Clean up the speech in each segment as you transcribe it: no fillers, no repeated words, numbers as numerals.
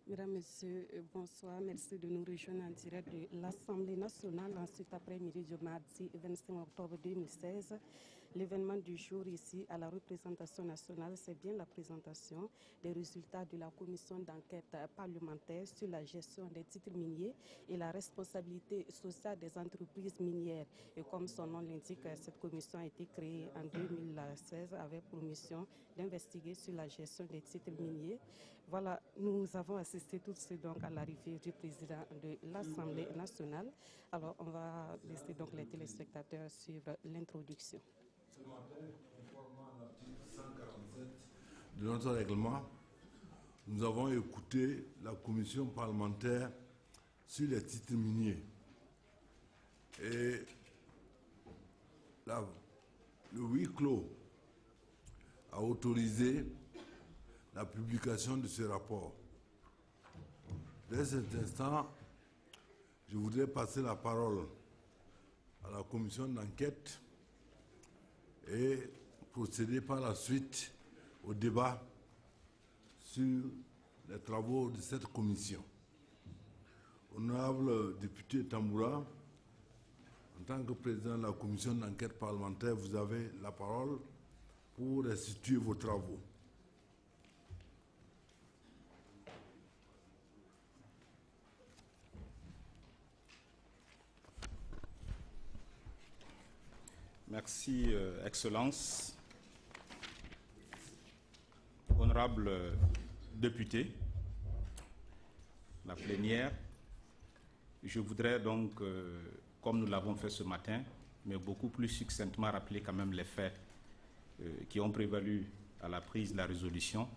Mesdames, Messieurs, bonsoir. Merci de nous rejoindre en direct de l'Assemblée nationale en cet après-midi du mardi 25 octobre 2016. L'événement du jour ici à la représentation nationale, c'est bien la présentation des résultats de la commission d'enquête parlementaire sur la gestion des titres miniers et la responsabilité sociale des entreprises minières. Et comme son nom l'indique, cette commission a été créée en 2016 avec pour mission d'investiguer sur la gestion des titres miniers. Voilà, nous avons assisté tout de suite donc à l'arrivée du président de l'Assemblée nationale. Alors, on va laisser donc les téléspectateurs suivre l'introduction. Ce matin, conformément à l'article 147 de notre règlement, nous avons écouté la commission parlementaire sur les titres miniers. Et le huis clos a autorisé la publication de ce rapport. Dès cet instant, je voudrais passer la parole à la commission d'enquête et procéder par la suite au débat sur les travaux de cette commission. Honorable député Tamboura, en tant que président de la commission d'enquête parlementaire, vous avez la parole pour restituer vos travaux. Merci, Excellence. Honorable député, la plénière, je voudrais donc, comme nous l'avons fait ce matin, mais beaucoup plus succinctement rappeler quand même les faits qui ont prévalu à la prise de la résolution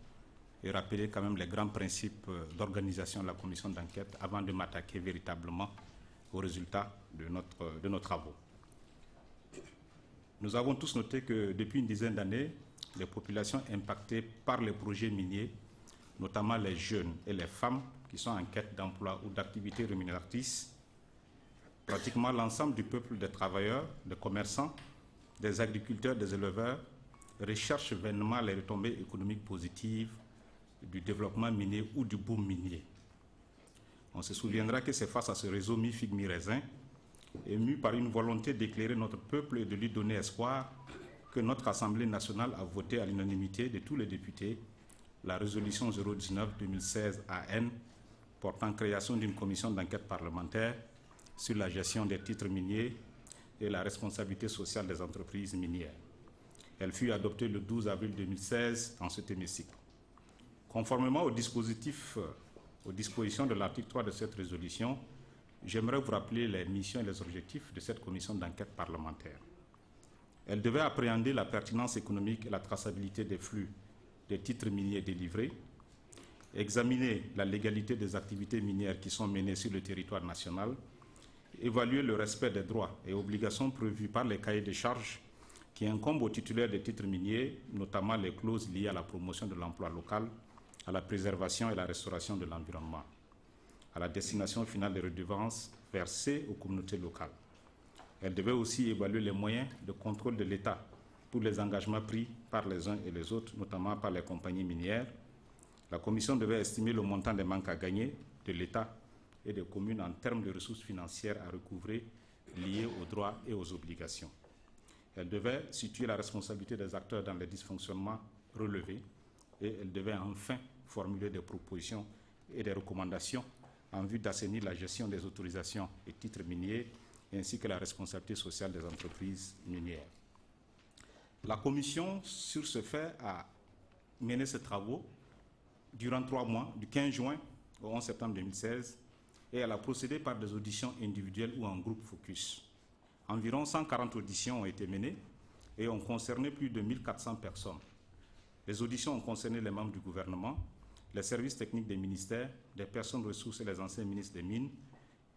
et rappeler quand même les grands principes d'organisation de la commission d'enquête avant de m'attaquer véritablement aux résultats de nos travaux. Nous avons tous noté que depuis une dizaine d'années, les populations impactées par les projets miniers, notamment les jeunes et les femmes qui sont en quête d'emploi ou d'activités rémunératrices, pratiquement l'ensemble du peuple des travailleurs, des commerçants, des agriculteurs, des éleveurs, recherchent vainement les retombées économiques positives du développement minier ou du boom minier. On se souviendra que c'est face à ce réseau mi-figue, mi-raisin, ému par une volonté d'éclairer notre peuple et de lui donner espoir, que notre Assemblée nationale a voté à l'unanimité de tous les députés la résolution 019-2016 AN portant création d'une commission d'enquête parlementaire sur la gestion des titres miniers et la responsabilité sociale des entreprises minières. Elle fut adoptée le 12 avril 2016 dans cet hémicycle. Conformément aux dispositions de l'article 3 de cette résolution, j'aimerais vous rappeler les missions et les objectifs de cette commission d'enquête parlementaire. Elle devait appréhender la pertinence économique et la traçabilité des flux des titres miniers délivrés, examiner la légalité des activités minières qui sont menées sur le territoire national, évaluer le respect des droits et obligations prévus par les cahiers de charges qui incombent aux titulaires des titres miniers, notamment les clauses liées à la promotion de l'emploi local, à la préservation et la restauration de l'environnement, à la destination finale des redevances versées aux communautés locales. Elle devait aussi évaluer les moyens de contrôle de l'État pour les engagements pris par les uns et les autres, notamment par les compagnies minières. La Commission devait estimer le montant des manques à gagner de l'État et des communes en termes de ressources financières à recouvrer liées aux droits et aux obligations. Elle devait situer la responsabilité des acteurs dans les dysfonctionnements relevés et elle devait enfin formuler des propositions et des recommandations en vue d'assainir la gestion des autorisations et titres miniers ainsi que la responsabilité sociale des entreprises minières. La Commission, sur ce fait, a mené ses travaux durant 3 mois, du 15 juin au 11 septembre 2016, et elle a procédé par des auditions individuelles ou en groupe focus. Environ 140 auditions ont été menées et ont concerné plus de 1400 personnes. Les auditions ont concerné les membres du gouvernement, les services techniques des ministères, des personnes ressources et les anciens ministres des Mines,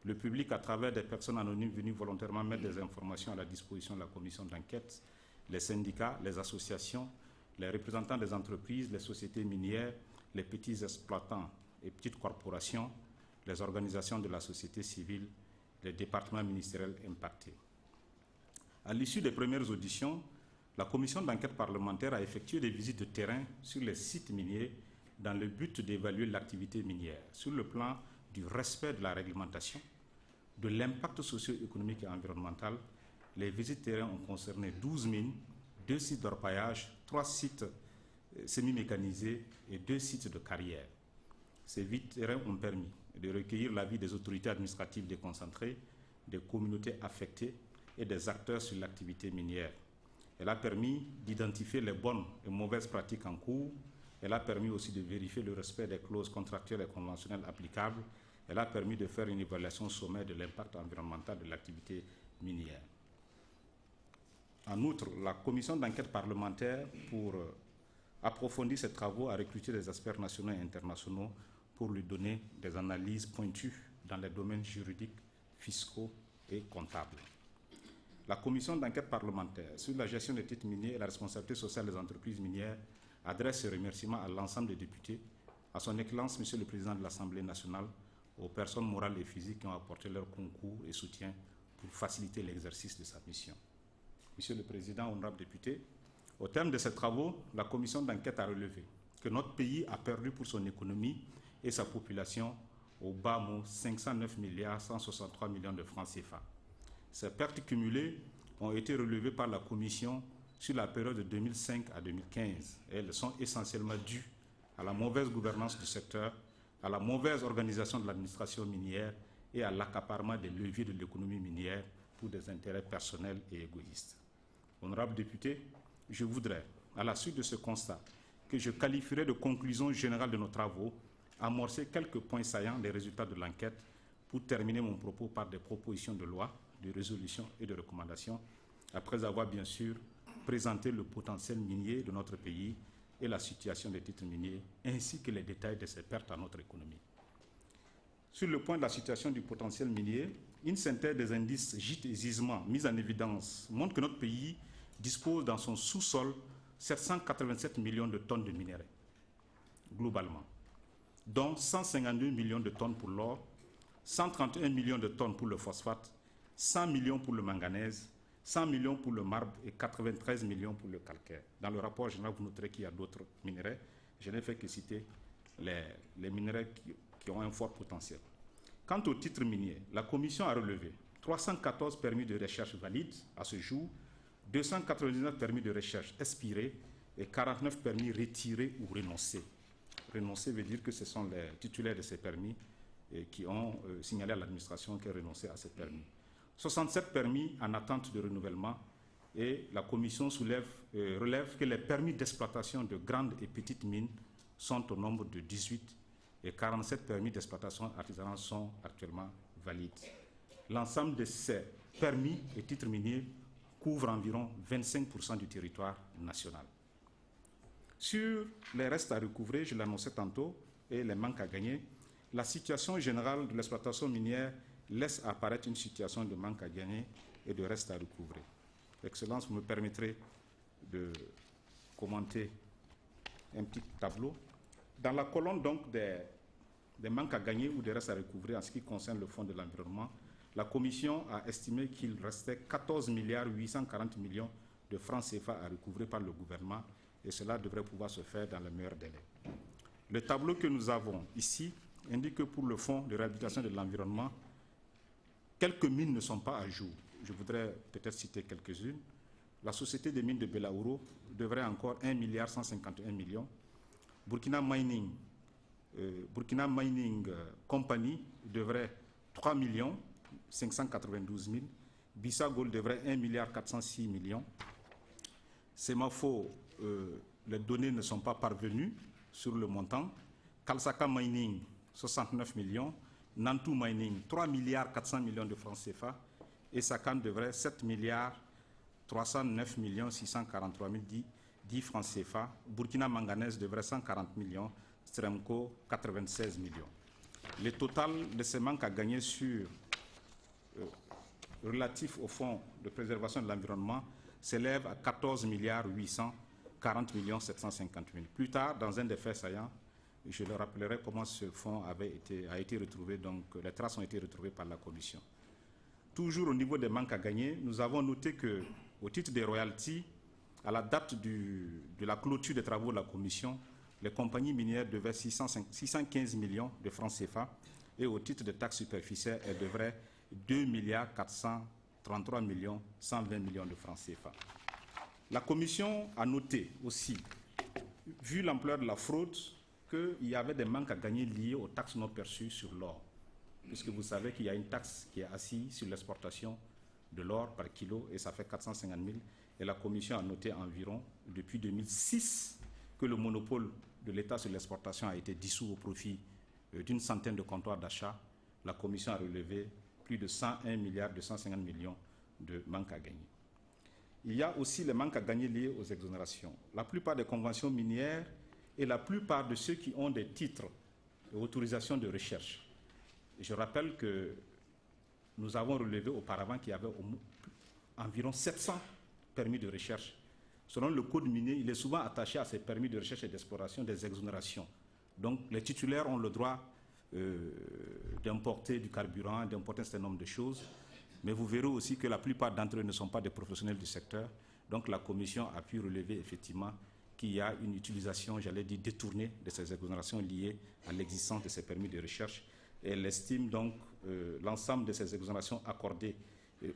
le public à travers des personnes anonymes venues volontairement mettre des informations à la disposition de la commission d'enquête, les syndicats, les associations, les représentants des entreprises, les sociétés minières, les petits exploitants et petites corporations, les organisations de la société civile, les départements ministériels impactés. À l'issue des premières auditions, la commission d'enquête parlementaire a effectué des visites de terrain sur les sites miniers dans le but d'évaluer l'activité minière sur le plan du respect de la réglementation, de l'impact socio-économique et environnemental. Les visites terrain ont concerné 12 mines, 2 sites d'orpaillage, 3 sites semi-mécanisés et 2 sites de carrière. Ces visites terrain ont permis de recueillir l'avis des autorités administratives déconcentrées, des communautés affectées et des acteurs sur l'activité minière. Elle a permis d'identifier les bonnes et mauvaises pratiques en cours. Elle a permis aussi de vérifier le respect des clauses contractuelles et conventionnelles applicables. Elle a permis de faire une évaluation sommaire de l'impact environnemental de l'activité minière. En outre, la commission d'enquête parlementaire pour approfondir ses travaux a recruté des experts nationaux et internationaux pour lui donner des analyses pointues dans les domaines juridiques, fiscaux et comptables. La commission d'enquête parlementaire sur la gestion des titres miniers et la responsabilité sociale des entreprises minières adresse ses remerciements à l'ensemble des députés, à son Excellence, Monsieur le Président de l'Assemblée nationale, aux personnes morales et physiques qui ont apporté leur concours et soutien pour faciliter l'exercice de sa mission. Monsieur le Président, honorables députés, au terme de ces travaux, la commission d'enquête a relevé que notre pays a perdu pour son économie et sa population au bas mot 509 milliards 163 millions de francs CFA. Ces pertes cumulées ont été relevées par la Commission sur la période de 2005 à 2015. Elles sont essentiellement dues à la mauvaise gouvernance du secteur, à la mauvaise organisation de l'administration minière et à l'accaparement des leviers de l'économie minière pour des intérêts personnels et égoïstes. Honorables députés, je voudrais, à la suite de ce constat, que je qualifierais de conclusion générale de nos travaux, amorcer quelques points saillants des résultats de l'enquête pour terminer mon propos par des propositions de loi, de résolutions et de recommandations, après avoir bien sûr présenté le potentiel minier de notre pays et la situation des titres miniers, ainsi que les détails de ces pertes à notre économie. Sur le point de la situation du potentiel minier, une synthèse des indices gîtes et gisements mis en évidence montre que notre pays dispose dans son sous-sol 787 millions de tonnes de minerais, globalement, dont 152 millions de tonnes pour l'or, 131 millions de tonnes pour le phosphate, 100 millions pour le manganèse, 100 millions pour le marbre et 93 millions pour le calcaire. Dans le rapport général, vous noterez qu'il y a d'autres minerais. Je n'ai fait que citer les minerais qui ont un fort potentiel. Quant au titre minier, la Commission a relevé 314 permis de recherche valides à ce jour, 299 permis de recherche expirés et 49 permis retirés ou renoncés. Renoncer veut dire que ce sont les titulaires de ces permis qui ont signalé à l'administration qu'ils renonçaient à ces permis. 67 permis en attente de renouvellement et la Commission relève que les permis d'exploitation de grandes et petites mines sont au nombre de 18 et 47 permis d'exploitation artisanale sont actuellement valides. L'ensemble de ces permis et titres miniers couvrent environ 25% du territoire national. Sur les restes à recouvrer, je l'annonçais tantôt, et les manques à gagner, la situation générale de l'exploitation minière laisse apparaître une situation de manque à gagner et de restes à recouvrer. Excellence, vous me permettrez de commenter un petit tableau. Dans la colonne donc des manques à gagner ou des restes à recouvrer en ce qui concerne le Fonds de l'environnement, la Commission a estimé qu'il restait 14 milliards 840 millions de francs CFA à recouvrer par le gouvernement et cela devrait pouvoir se faire dans le meilleur délai. Le tableau que nous avons ici indique que pour le Fonds de réhabilitation de l'environnement, quelques mines ne sont pas à jour. Je voudrais peut-être citer quelques-unes. La Société des mines de Belaouro devrait encore 1 milliard 151 millions. Burkina Mining Company devrait 3 millions 592 000. Bissa Gold devrait 1 milliard 406 millions. Semafo, les données ne sont pas parvenues sur le montant. Kalsaka Mining, 69 millions. Nantou Mining, 3 milliards 400 millions de francs CFA. Et Sakan devrait 7 milliards 309 millions 643 000 10 francs CFA. Burkina Manganèse devrait 140 millions. Stremco, 96 millions. Le total de ces manques à gagner relatif au Fonds de préservation de l'environnement s'élève à 14 milliards 840 millions 750 000. Plus tard, dans un des faits saillants, je le rappellerai comment ce fonds a été retrouvé, donc les traces ont été retrouvées par la Commission. Toujours au niveau des manques à gagner, nous avons noté qu'au titre des royalties, à la date de la clôture des travaux de la Commission, les compagnies minières devaient 615 millions de francs CFA et au titre de taxes superficielles, elles devraient 2 433 120 millions de francs CFA. La Commission a noté aussi, vu l'ampleur de la fraude, qu'il y avait des manques à gagner liés aux taxes non perçues sur l'or. Puisque vous savez qu'il y a une taxe qui est assise sur l'exportation de l'or par kilo et ça fait 450 000. Et la Commission a noté environ, depuis 2006, que le monopole de l'État sur l'exportation a été dissous au profit d'une centaine de comptoirs d'achat. La Commission a relevé plus de 101 milliards 250 millions de manques à gagner. Il y a aussi les manques à gagner liés aux exonérations. La plupart des conventions minières et la plupart de ceux qui ont des titres et autorisations de recherche. Je rappelle que nous avons relevé auparavant qu'il y avait environ 700 permis de recherche. Selon le code minier, il est souvent attaché à ces permis de recherche et d'exploration des exonérations. Donc les titulaires ont le droit d'importer du carburant, d'importer un certain nombre de choses. Mais vous verrez aussi que la plupart d'entre eux ne sont pas des professionnels du secteur. Donc la Commission a pu relever effectivement qu'il y a une utilisation, j'allais dire, détournée de ces exonérations liées à l'existence de ces permis de recherche. Et elle estime donc l'ensemble de ces exonérations accordées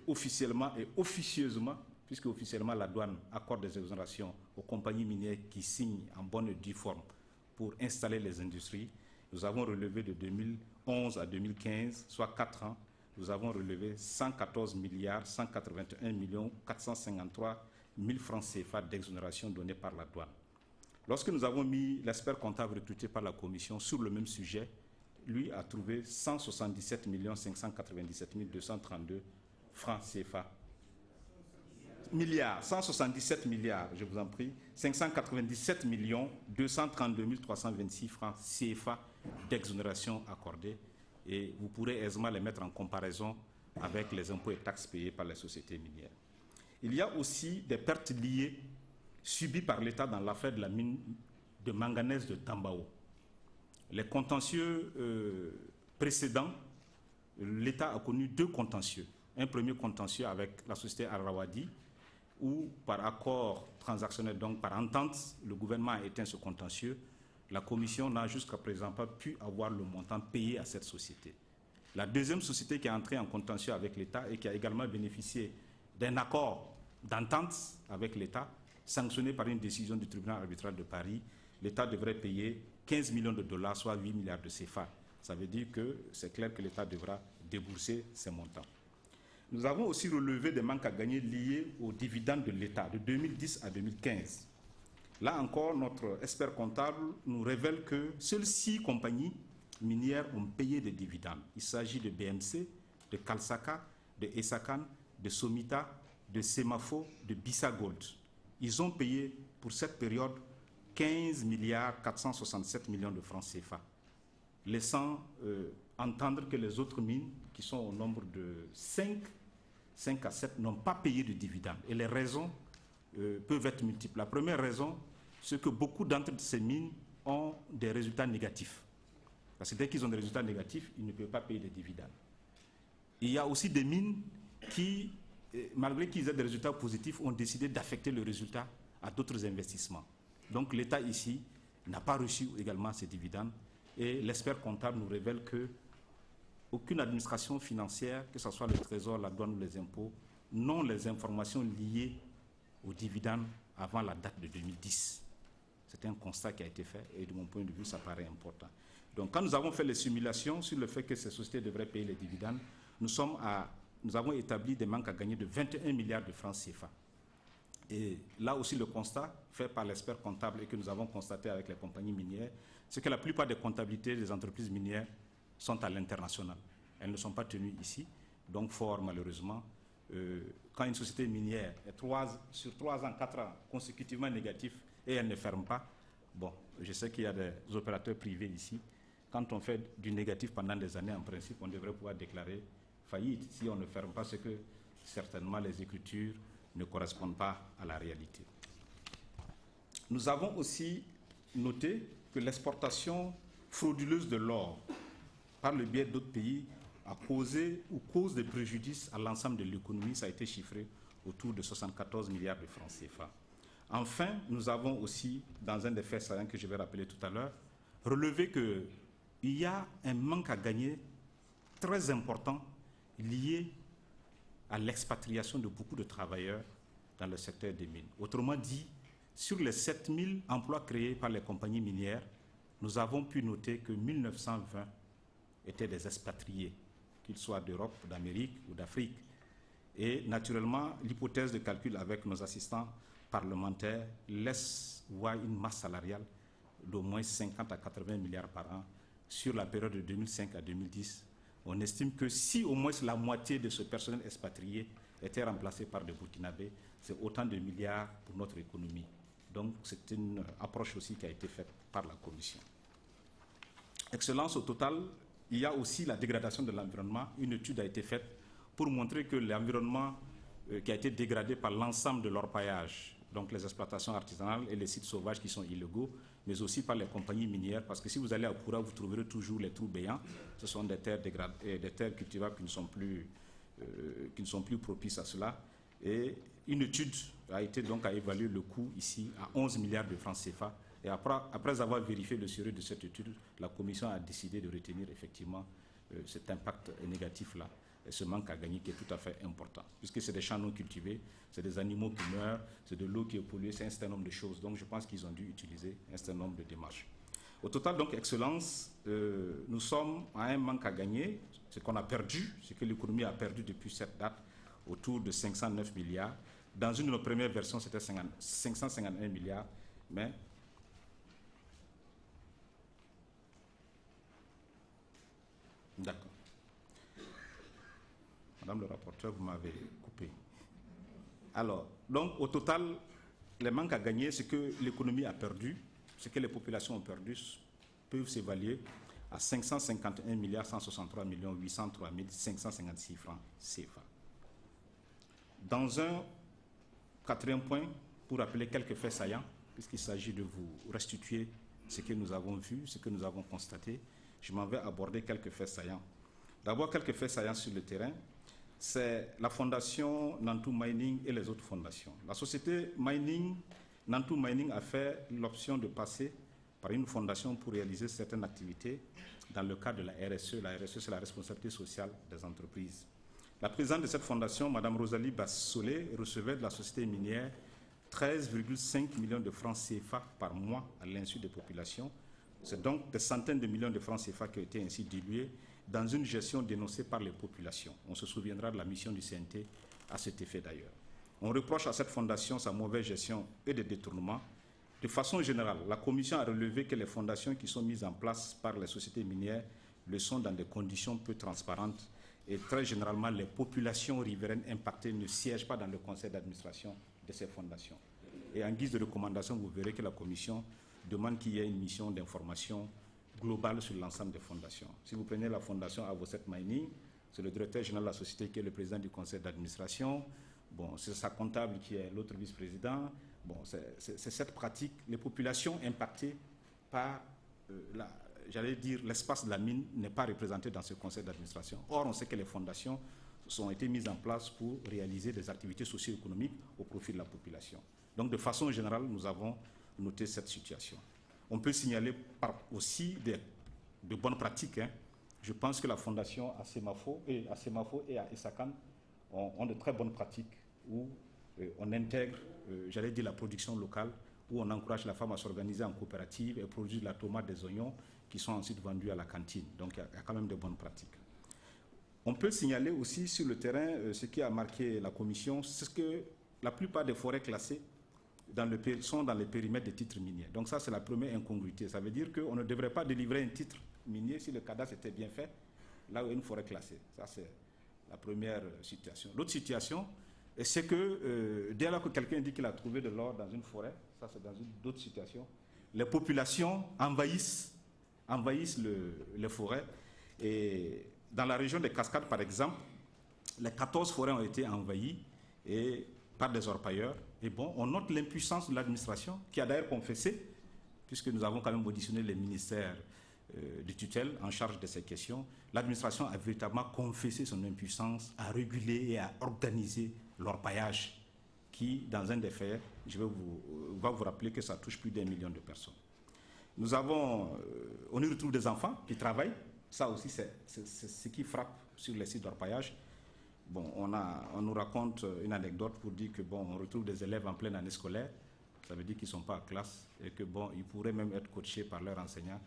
officiellement et officieusement, puisque officiellement la douane accorde des exonérations aux compagnies minières qui signent en bonne et due forme pour installer les industries. Nous avons relevé de 2011 à 2015, soit 4 ans, nous avons relevé 114 milliards 181 millions 453 000 francs CFA d'exonération donnés par la douane. Lorsque nous avons mis l'expert comptable recruté par la Commission sur le même sujet, lui a trouvé 177 597 232 francs CFA. Milliards, 177 milliards, je vous en prie, 597 232 326 francs CFA d'exonération accordée. Et vous pourrez aisément les mettre en comparaison avec les impôts et taxes payés par les sociétés minières. Il y a aussi des pertes liées subies par l'État dans l'affaire de la mine de manganèse de Tambao. Les contentieux précédents, l'État a connu 2 contentieux. Un premier contentieux avec la société Al-Rawadi, où par accord transactionnel, donc par entente, le gouvernement a éteint ce contentieux. La Commission n'a jusqu'à présent pas pu avoir le montant payé à cette société. La deuxième société qui est entrée en contentieux avec l'État et qui a également bénéficié d'un accord d'entente avec l'État, sanctionné par une décision du tribunal arbitral de Paris, l'État devrait payer 15 millions de dollars, soit 8 milliards de CFA. Ça veut dire que c'est clair que l'État devra débourser ces montants. Nous avons aussi relevé des manques à gagner liés aux dividendes de l'État de 2010 à 2015. Là encore, notre expert comptable nous révèle que seules 6 compagnies minières ont payé des dividendes. Il s'agit de BMC, de Kalsaka, de Esakan, de Somita, de Semafo, de Bissa Gold. Ils ont payé pour cette période 15 milliards 467 millions de francs CFA, laissant entendre que les autres mines, qui sont au nombre de 5 à 7, n'ont pas payé de dividendes. Et les raisons peuvent être multiples. La première raison, c'est que beaucoup d'entre ces mines ont des résultats négatifs. Parce que dès qu'ils ont des résultats négatifs, ils ne peuvent pas payer des dividendes. Il y a aussi des mines qui, malgré qu'ils aient des résultats positifs, ont décidé d'affecter le résultat à d'autres investissements. Donc l'État ici n'a pas reçu également ces dividendes. Et l'expert comptable nous révèle qu'aucune administration financière, que ce soit le Trésor, la douane ou les impôts, n'ont les informations liées aux dividendes avant la date de 2010. C'est un constat qui a été fait et de mon point de vue, ça paraît important. Donc quand nous avons fait les simulations sur le fait que ces sociétés devraient payer les dividendes, nous avons établi des manques à gagner de 21 milliards de francs CFA. Et là aussi, le constat fait par l'expert comptable et que nous avons constaté avec les compagnies minières, c'est que la plupart des comptabilités des entreprises minières sont à l'international. Elles ne sont pas tenues ici. Donc, fort malheureusement, quand une société minière est sur 3 ans, 4 ans consécutivement négatif et elle ne ferme pas, bon, je sais qu'il y a des opérateurs privés ici. Quand on fait du négatif pendant des années, en principe, on devrait pouvoir déclarer faillite. Si on ne ferme pas, c'est que certainement les écritures ne correspondent pas à la réalité. Nous avons aussi noté que l'exportation frauduleuse de l'or par le biais d'autres pays a causé ou cause des préjudices à l'ensemble de l'économie. Ça a été chiffré autour de 74 milliards de francs CFA. Enfin, nous avons aussi, dans un des faits saillants que je vais rappeler tout à l'heure, relevé qu'il y a un manque à gagner très important lié à l'expatriation de beaucoup de travailleurs dans le secteur des mines. Autrement dit, sur les 7000 emplois créés par les compagnies minières, nous avons pu noter que 1920 étaient des expatriés, qu'ils soient d'Europe, d'Amérique ou d'Afrique. Et naturellement, l'hypothèse de calcul avec nos assistants parlementaires laisse voir une masse salariale d'au moins 50 à 80 milliards par an sur la période de 2005 à 2010. On estime que si au moins la moitié de ce personnel expatrié était remplacé par des Burkinabés, c'est autant de milliards pour notre économie. Donc c'est une approche aussi qui a été faite par la Commission. Excellence, au total, il y a aussi la dégradation de l'environnement. Une étude a été faite pour montrer que l'environnement qui a été dégradé par l'ensemble de l'orpaillage, donc les exploitations artisanales et les sites sauvages qui sont illégaux, mais aussi par les compagnies minières, parce que si vous allez à Poura, vous trouverez toujours les trous béants. Ce sont des terres des terres cultivables qui ne sont plus propices à cela. Et une étude a été donc à évaluer le coût ici à 11 milliards de francs CFA. Et après avoir vérifié le sérieux de cette étude, la Commission a décidé de retenir effectivement cet impact négatif-là. Et ce manque à gagner qui est tout à fait important, puisque c'est des champs non cultivés, c'est des animaux qui meurent, c'est de l'eau qui est polluée, c'est un certain nombre de choses. Donc je pense qu'ils ont dû utiliser un certain nombre de démarches. Au total, donc, Excellence, nous sommes à un manque à gagner, ce qu'on a perdu, ce que l'économie a perdu depuis cette date, autour de 509 milliards. Dans une de nos premières versions, c'était 551 milliards, mais d'accord. Madame le rapporteur, vous m'avez coupé. Alors, donc, au total, les manques à gagner, ce que l'économie a perdu, ce que les populations ont perdu, peuvent s'évaluer à 551 milliards 163 millions 803 556 francs CFA. Dans un quatrième point, pour rappeler quelques faits saillants, puisqu'il s'agit de vous restituer ce que nous avons vu, ce que nous avons constaté, je m'en vais aborder quelques faits saillants. D'abord, quelques faits saillants sur le terrain. C'est la fondation Nantou Mining et les autres fondations. La société Nantou Mining a fait l'option de passer par une fondation pour réaliser certaines activités dans le cadre de la RSE. La RSE, c'est la responsabilité sociale des entreprises. La présidente de cette fondation, Mme Rosalie Bassolé, recevait de la société minière 13,5 millions de francs CFA par mois à l'insu des populations. C'est donc des centaines de millions de francs CFA qui ont été ainsi dilués dans une gestion dénoncée par les populations. On se souviendra de la mission du CNT à cet effet d'ailleurs. On reproche à cette fondation sa mauvaise gestion et des détournements. De façon générale, la Commission a relevé que les fondations qui sont mises en place par les sociétés minières le sont dans des conditions peu transparentes et très généralement, les populations riveraines impactées ne siègent pas dans le conseil d'administration de ces fondations. Et en guise de recommandation, vous verrez que la Commission demande qu'il y ait une mission d'information globale sur l'ensemble des fondations. Si vous prenez la fondation Avoset Mining, c'est le directeur général de la société qui est le président du conseil d'administration. Bon, c'est sa comptable qui est l'autre vice-président. Bon, c'est cette pratique. Les populations impactées par l'espace de la mine n'est pas représenté dans ce conseil d'administration. Or, on sait que les fondations ont été mises en place pour réaliser des activités socio-économiques au profit de la population. Donc, de façon générale, nous avons noté cette situation. On peut signaler aussi de bonnes pratiques. Je pense que la fondation à Semafo et à Essakan ont de très bonnes pratiques où on intègre, la production locale, où on encourage la femme à s'organiser en coopérative et produire de la tomate, des oignons qui sont ensuite vendus à la cantine. Donc il y a quand même de bonnes pratiques. On peut signaler aussi sur le terrain, ce qui a marqué la Commission, c'est que la plupart des forêts classées sont dans les périmètres des titres miniers. Donc ça, c'est la première incongruité. Ça veut dire qu'on ne devrait pas délivrer un titre minier si le cadastre était bien fait, là où il y a une forêt classée. Ça, c'est la première situation. L'autre situation, c'est que dès lors que quelqu'un dit qu'il a trouvé de l'or dans une forêt, ça c'est dans d'autres situations, les populations envahissent les forêts. Et dans la région des Cascades, par exemple, les 14 forêts ont été envahies par des orpailleurs. Et bon, on note l'impuissance de l'administration, qui a d'ailleurs confessé, puisque nous avons quand même auditionné les ministères de tutelle en charge de ces questions. L'administration a véritablement confessé son impuissance à réguler et à organiser l'orpaillage qui, dans un des faits, va vous rappeler que ça touche plus d'1 million de personnes. Nous avons, on y retrouve des enfants qui travaillent. Ça aussi, c'est ce qui frappe sur les sites d'orpaillage. Bon, on nous raconte une anecdote pour dire que bon, on retrouve des élèves en pleine année scolaire. Ça veut dire qu'ils ne sont pas en classe et que bon, ils pourraient même être coachés par leur enseignant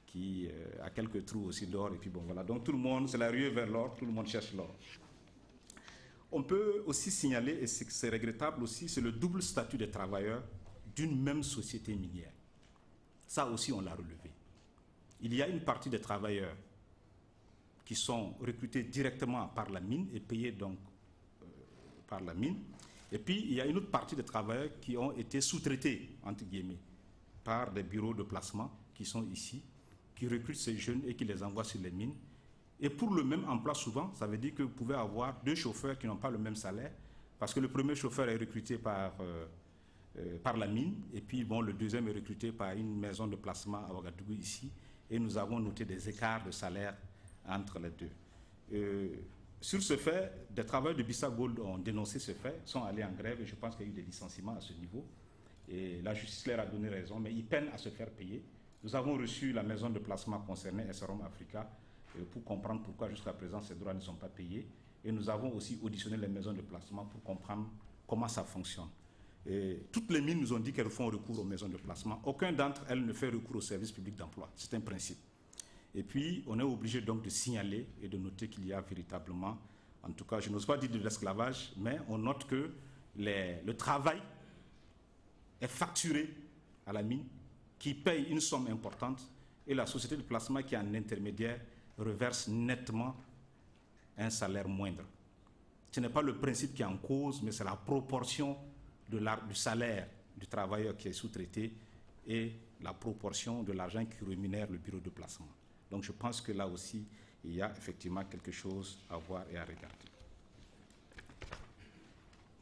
qui a quelques trous aussi d'or. Et puis bon, voilà. Donc tout le monde, c'est la ruée vers l'or, tout le monde cherche l'or. On peut aussi signaler, et c'est regrettable aussi, c'est le double statut des travailleurs d'une même société minière. Ça aussi, on l'a relevé. Il y a une partie des travailleurs qui sont recrutés directement par la mine et payés donc par la mine. Et puis, il y a une autre partie des travailleurs qui ont été sous-traités, entre guillemets, par des bureaux de placement qui sont ici, qui recrutent ces jeunes et qui les envoient sur les mines. Et pour le même emploi, souvent, ça veut dire que vous pouvez avoir deux chauffeurs qui n'ont pas le même salaire, parce que le premier chauffeur est recruté par la mine, et puis bon, le deuxième est recruté par une maison de placement à Ouagadougou ici, et nous avons noté des écarts de salaire entre les deux. Sur ce fait, des travailleurs de Bissa Gold ont dénoncé ce fait, sont allés en grève, et je pense qu'il y a eu des licenciements à ce niveau, et la justice leur a donné raison, mais ils peinent à se faire payer. Nous avons reçu la maison de placement concernée, SROM Africa, pour comprendre pourquoi jusqu'à présent ces droits ne sont pas payés. Et nous avons aussi auditionné les maisons de placement pour comprendre comment ça fonctionne. Et toutes les mines nous ont dit qu'elles font recours aux maisons de placement. Aucun d'entre elles ne fait recours au service public d'emploi. C'est un principe. Et puis, on est obligé donc de signaler et de noter qu'il y a véritablement, en tout cas, je n'ose pas dire de l'esclavage, mais on note que le travail est facturé à la mine, qui paye une somme importante, et la société de placement qui est en intermédiaire reverse nettement un salaire moindre. Ce n'est pas le principe qui est en cause, mais c'est la proportion du salaire du travailleur qui est sous-traité et la proportion de l'argent qui rémunère le bureau de placement. Donc je pense que là aussi, il y a effectivement quelque chose à voir et à regarder.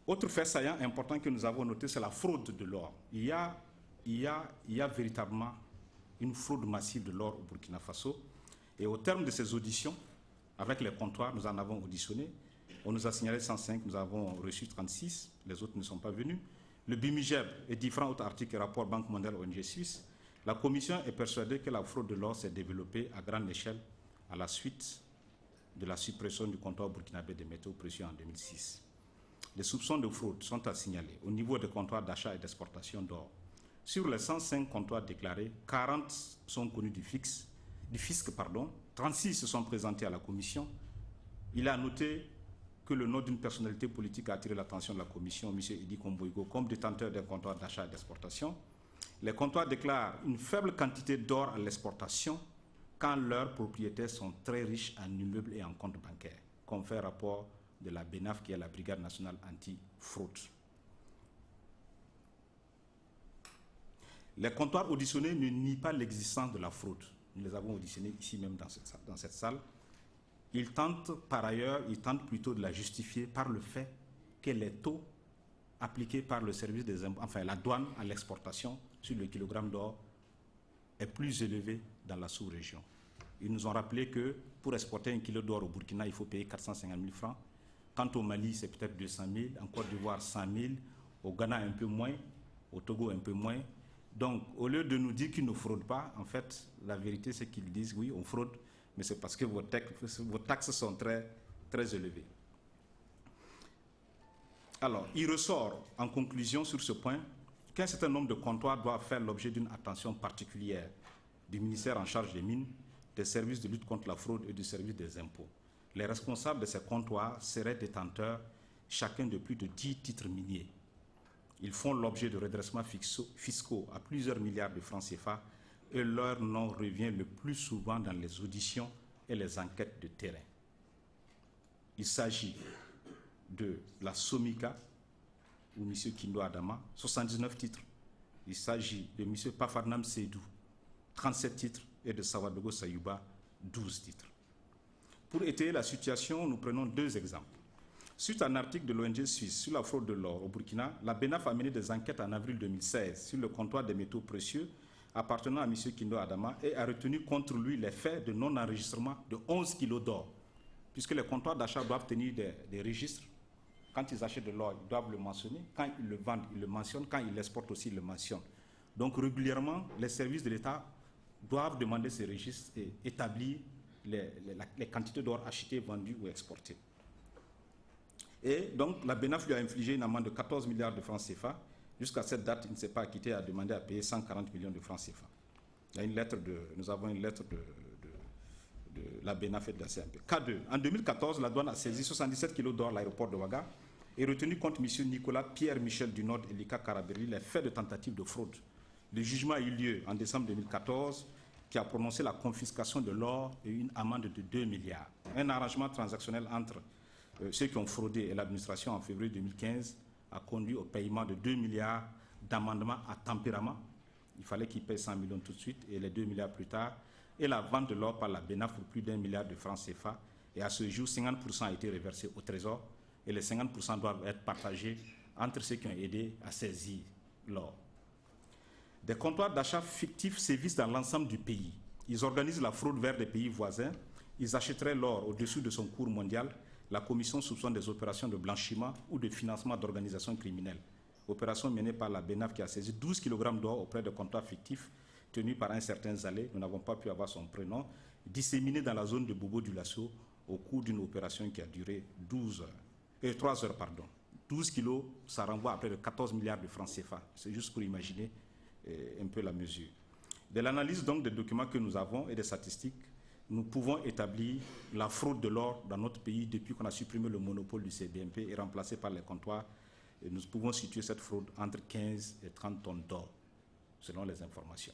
Autre fait saillant important que nous avons noté, c'est la fraude de l'or. Il y a véritablement une fraude massive de l'or au Burkina Faso. Et au terme de ces auditions, avec les comptoirs, nous en avons auditionné. On nous a signalé 105, nous avons reçu 36, les autres ne sont pas venus. Le BIMIGEB et différents autres articles et rapports Banque mondiale ONG Suisse, la Commission est persuadée que la fraude de l'or s'est développée à grande échelle à la suite de la suppression du comptoir burkinabé des métaux précieux en 2006. Les soupçons de fraude sont à signaler au niveau des comptoirs d'achat et d'exportation d'or. Sur les 105 comptoirs déclarés, 40 sont connus du fisc, 36 se sont présentés à la Commission. Il a noté que le nom d'une personnalité politique a attiré l'attention de la Commission, M. Idi Komboigo, comme détenteur d'un comptoir d'achat et d'exportation. Les comptoirs déclarent une faible quantité d'or à l'exportation quand leurs propriétaires sont très riches en immeubles et en comptes bancaires, comme fait rapport de la BENAF, qui est la Brigade nationale anti-fraude. Les comptoirs auditionnés ne nient pas l'existence de la fraude. Nous les avons auditionnés ici même dans cette salle. Ils tentent plutôt de la justifier par le fait que les taux appliqués par le service des impôts, enfin la douane à l'exportation sur le kilogramme d'or est plus élevé dans la sous-région. Ils nous ont rappelé que pour exporter un kilo d'or au Burkina, il faut payer 450 000 francs. Quant au Mali, c'est peut-être 200 000, en Côte d'Ivoire 100 000, au Ghana un peu moins, au Togo un peu moins. Donc, au lieu de nous dire qu'ils ne fraudent pas, en fait, la vérité, c'est qu'ils disent, oui, on fraude, mais c'est parce que vos taxes sont très, très élevées. Alors, il ressort, en conclusion sur ce point, qu'un certain nombre de comptoirs doivent faire l'objet d'une attention particulière du ministère en charge des mines, des services de lutte contre la fraude et du service des impôts. Les responsables de ces comptoirs seraient détenteurs chacun de plus de 10 titres miniers. Ils font l'objet de redressements fiscaux à plusieurs milliards de francs CFA et leur nom revient le plus souvent dans les auditions et les enquêtes de terrain. Il s'agit de la Somika, ou M. Kindo Adama, 79 titres. Il s'agit de M. Pafarnam Seydou, 37 titres, et de Sawadogo Sayouba, 12 titres. Pour étayer la situation, nous prenons deux exemples. Suite à un article de l'ONG suisse sur la fraude de l'or au Burkina, la BENAF a mené des enquêtes en avril 2016 sur le comptoir des métaux précieux appartenant à M. Kindo Adama et a retenu contre lui les faits de non-enregistrement de 11 kilos d'or, puisque les comptoirs d'achat doivent tenir des registres Quand ils achètent de l'or, ils doivent le mentionner. Quand ils le vendent, ils le mentionnent. Quand ils l'exportent aussi, ils le mentionnent. Donc régulièrement, les services de l'État doivent demander ces registres et établir les quantités d'or achetées, vendues ou exportées. Et donc la BENAF lui a infligé une amende de 14 milliards de francs CFA. Jusqu'à cette date, il ne s'est pas acquitté à demander à payer 140 millions de francs CFA. Nous avons une lettre de la BENAF et de la CNP. K2. En 2014, la douane a saisi 77 kg d'or à l'aéroport de Ouaga et retenu contre M. Nicolas Pierre-Michel Dunod et Lika Karaberi les faits de tentative de fraude. Le jugement a eu lieu en décembre 2014 qui a prononcé la confiscation de l'or et une amende de 2 milliards. Un arrangement transactionnel entre ceux qui ont fraudé et l'administration en février 2015 a conduit au paiement de 2 milliards d'amendements à tempérament. Il fallait qu'ils payent 100 millions tout de suite et les 2 milliards plus tard. Et la vente de l'or par la BENAF pour plus d'1 milliard de francs CFA. Et à ce jour, 50% a été reversé au Trésor et les 50% doivent être partagés entre ceux qui ont aidé à saisir l'or. Des comptoirs d'achat fictifs sévissent dans l'ensemble du pays. Ils organisent la fraude vers les pays voisins. Ils achèteraient l'or au-dessus de son cours mondial. La commission soupçonne des opérations de blanchiment ou de financement d'organisations criminelles. Opération menée par la BENAF qui a saisi 12 kg d'or auprès de comptoirs fictifs tenus par un certain Zalé, nous n'avons pas pu avoir son prénom, disséminé dans la zone de Bobo du Lasso au cours d'une opération qui a duré 3 heures. 12 kilos, ça renvoie à près de 14 milliards de francs CFA. C'est juste pour imaginer un peu la mesure. De l'analyse donc des documents que nous avons et des statistiques, nous pouvons établir la fraude de l'or dans notre pays depuis qu'on a supprimé le monopole du CBMP et remplacé par les comptoirs. Et nous pouvons situer cette fraude entre 15 et 30 tonnes d'or, selon les informations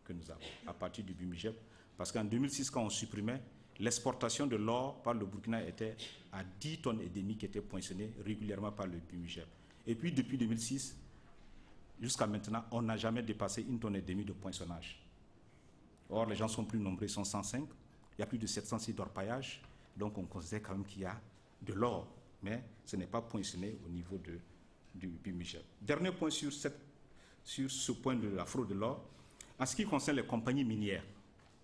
que nous avons, à partir du BUMIGEP. Parce qu'en 2006, quand on supprimait, l'exportation de l'or par le Burkina était à 10 tonnes et demie qui étaient poinçonnées régulièrement par le BUMIGEP. Et puis, depuis 2006, jusqu'à maintenant, on n'a jamais dépassé 1 tonne et demie de poinçonnage. Or, les gens sont plus nombreux, ils sont 105. Il y a plus de 700 sites d'orpaillage. Donc, on considère quand même qu'il y a de l'or. Mais ce n'est pas poinçonné au niveau du BUMIGEP. Dernier point sur ce point de la fraude de l'or. En ce qui concerne les compagnies minières,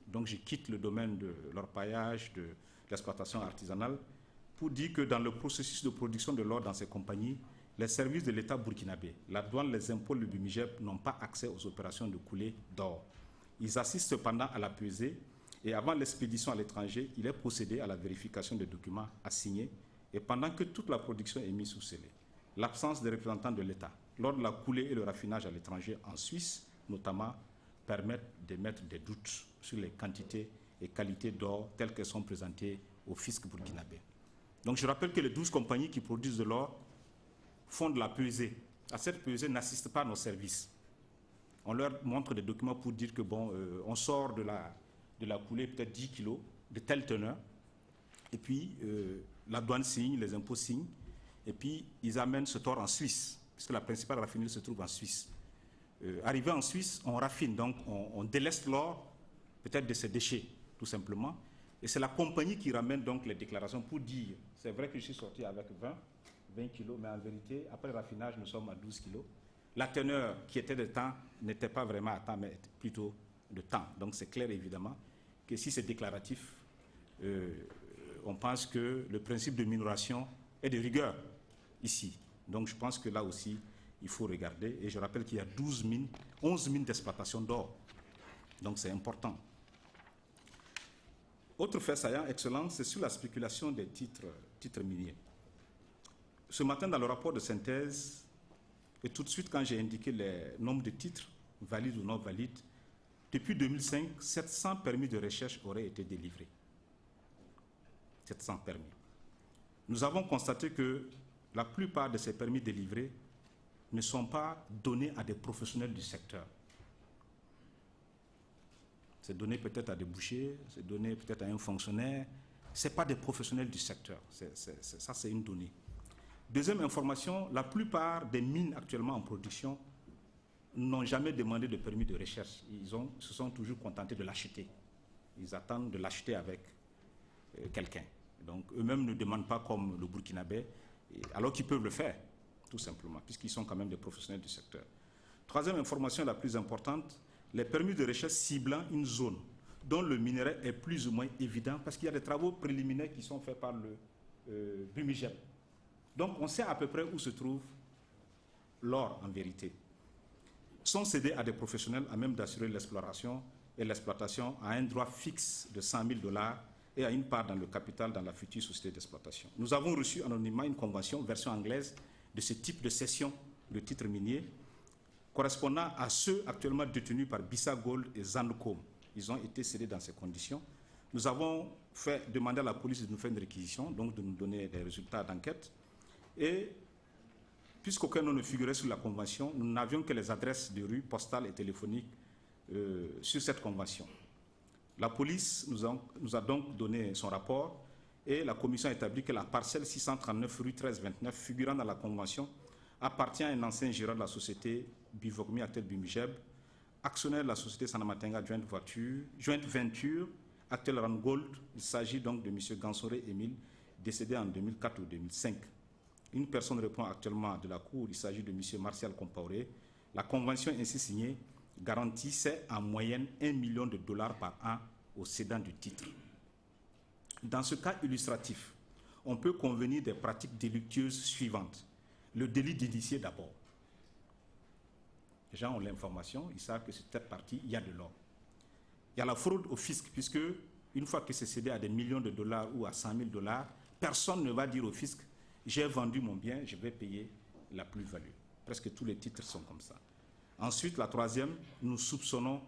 donc je quitte le domaine de l'orpaillage, de l'exploitation artisanale, pour dire que dans le processus de production de l'or dans ces compagnies, les services de l'État burkinabé, la douane, les impôts, le BUMIGEP n'ont pas accès aux opérations de coulée d'or. Ils assistent cependant à la pesée et avant l'expédition à l'étranger, il est procédé à la vérification des documents assignés et pendant que toute la production est mise sous scellé. L'absence des représentants de l'État lors de la coulée et le raffinage à l'étranger en Suisse, notamment, permettent d'émettre des doutes sur les quantités et qualités d'or telles qu'elles sont présentées au fisc burkinabé. Donc je rappelle que les 12 compagnies qui produisent de l'or font de la pesée. À cette pesée n'assistent pas nos services. On leur montre des documents pour dire que on sort de la coulée peut-être 10 kilos de telle teneur, et puis la douane signe, les impôts signent, et puis ils amènent ce tort en Suisse, puisque la principale raffinerie se trouve en Suisse. Arrivé en Suisse, on raffine, donc on déleste l'or, peut-être de ses déchets, tout simplement. Et c'est la compagnie qui ramène donc les déclarations pour dire, c'est vrai que je suis sorti avec 20 kilos, mais en vérité, après le raffinage, nous sommes à 12 kilos. La teneur qui était de temps n'était pas vraiment à temps, mais plutôt de temps. Donc c'est clair, évidemment, que si c'est déclaratif, on pense que le principe de minoration est de rigueur ici. Donc je pense que là aussi, il faut regarder. Et je rappelle qu'il y a 11 mines d'exploitation d'or. Donc c'est important. Autre fait saillant, excellent, c'est sur la spéculation des titres miniers. Ce matin, dans le rapport de synthèse, et tout de suite quand j'ai indiqué les nombres de titres, valides ou non valides, depuis 2005, 700 permis de recherche auraient été délivrés. 700 permis. Nous avons constaté que la plupart de ces permis délivrés ne sont pas donnés à des professionnels du secteur. C'est donné peut-être à des bouchers, c'est donné peut-être à un fonctionnaire. Ce n'est pas des professionnels du secteur. Ça, c'est une donnée. Deuxième information, la plupart des mines actuellement en production n'ont jamais demandé de permis de recherche. Ils se sont toujours contentés de l'acheter. Ils attendent de l'acheter avec quelqu'un. Donc eux-mêmes ne demandent pas comme le Burkinabé, alors qu'ils peuvent le faire, tout simplement, puisqu'ils sont quand même des professionnels du secteur. Troisième information la plus importante, les permis de recherche ciblant une zone dont le minerai est plus ou moins évident, parce qu'il y a des travaux préliminaires qui sont faits par le BUMIGEP. Donc on sait à peu près où se trouve l'or en vérité. Sont cédés à des professionnels à même d'assurer l'exploration et l'exploitation à un droit fixe de 100 000 $ et à une part dans le capital dans la future société d'exploitation. Nous avons reçu anonymement une convention, version anglaise, de ce type de cession de titres miniers, correspondant à ceux actuellement détenus par Bissa Gold et Zandcom. Ils ont été cédés dans ces conditions. Nous avons demandé à la police de nous faire une réquisition, donc de nous donner des résultats d'enquête. Et puisqu'aucun nom ne figurait sur la convention, nous n'avions que les adresses de rue, postales et téléphoniques sur cette convention. La police nous a donc donné son rapport et la commission a établi que la parcelle 639 rue 1329 figurant dans la convention appartient à un ancien gérant de la société Bivogmi Actel Bimijeb, actionnaire de la société Sanamatenga Joint Venture Actel Rangold. Il s'agit donc de M. Gansoré Émile, décédé en 2004 ou 2005. Une personne répond actuellement de la Cour, il s'agit de M. Martial Compaoré. La convention ainsi signée garantissait en moyenne 1 million de $ par an au cédant du titre. Dans ce cas illustratif, on peut convenir des pratiques délictueuses suivantes. Le délit d'initié d'abord. Les gens ont l'information, ils savent que sur cette partie, il y a de l'or. Il y a la fraude au fisc, puisque une fois que c'est cédé à des millions de dollars ou à 100 000 $, personne ne va dire au fisc « j'ai vendu mon bien, je vais payer la plus-value ». Presque tous les titres sont comme ça. Ensuite, la troisième, nous soupçonnons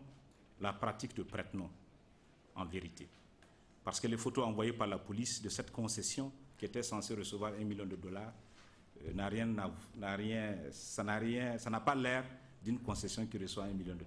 la pratique de prête-nom, en vérité. Parce que les photos envoyées par la police de cette concession, qui était censée recevoir 1 million de $, ça n'a pas l'air d'une concession qui reçoit 1 million de $.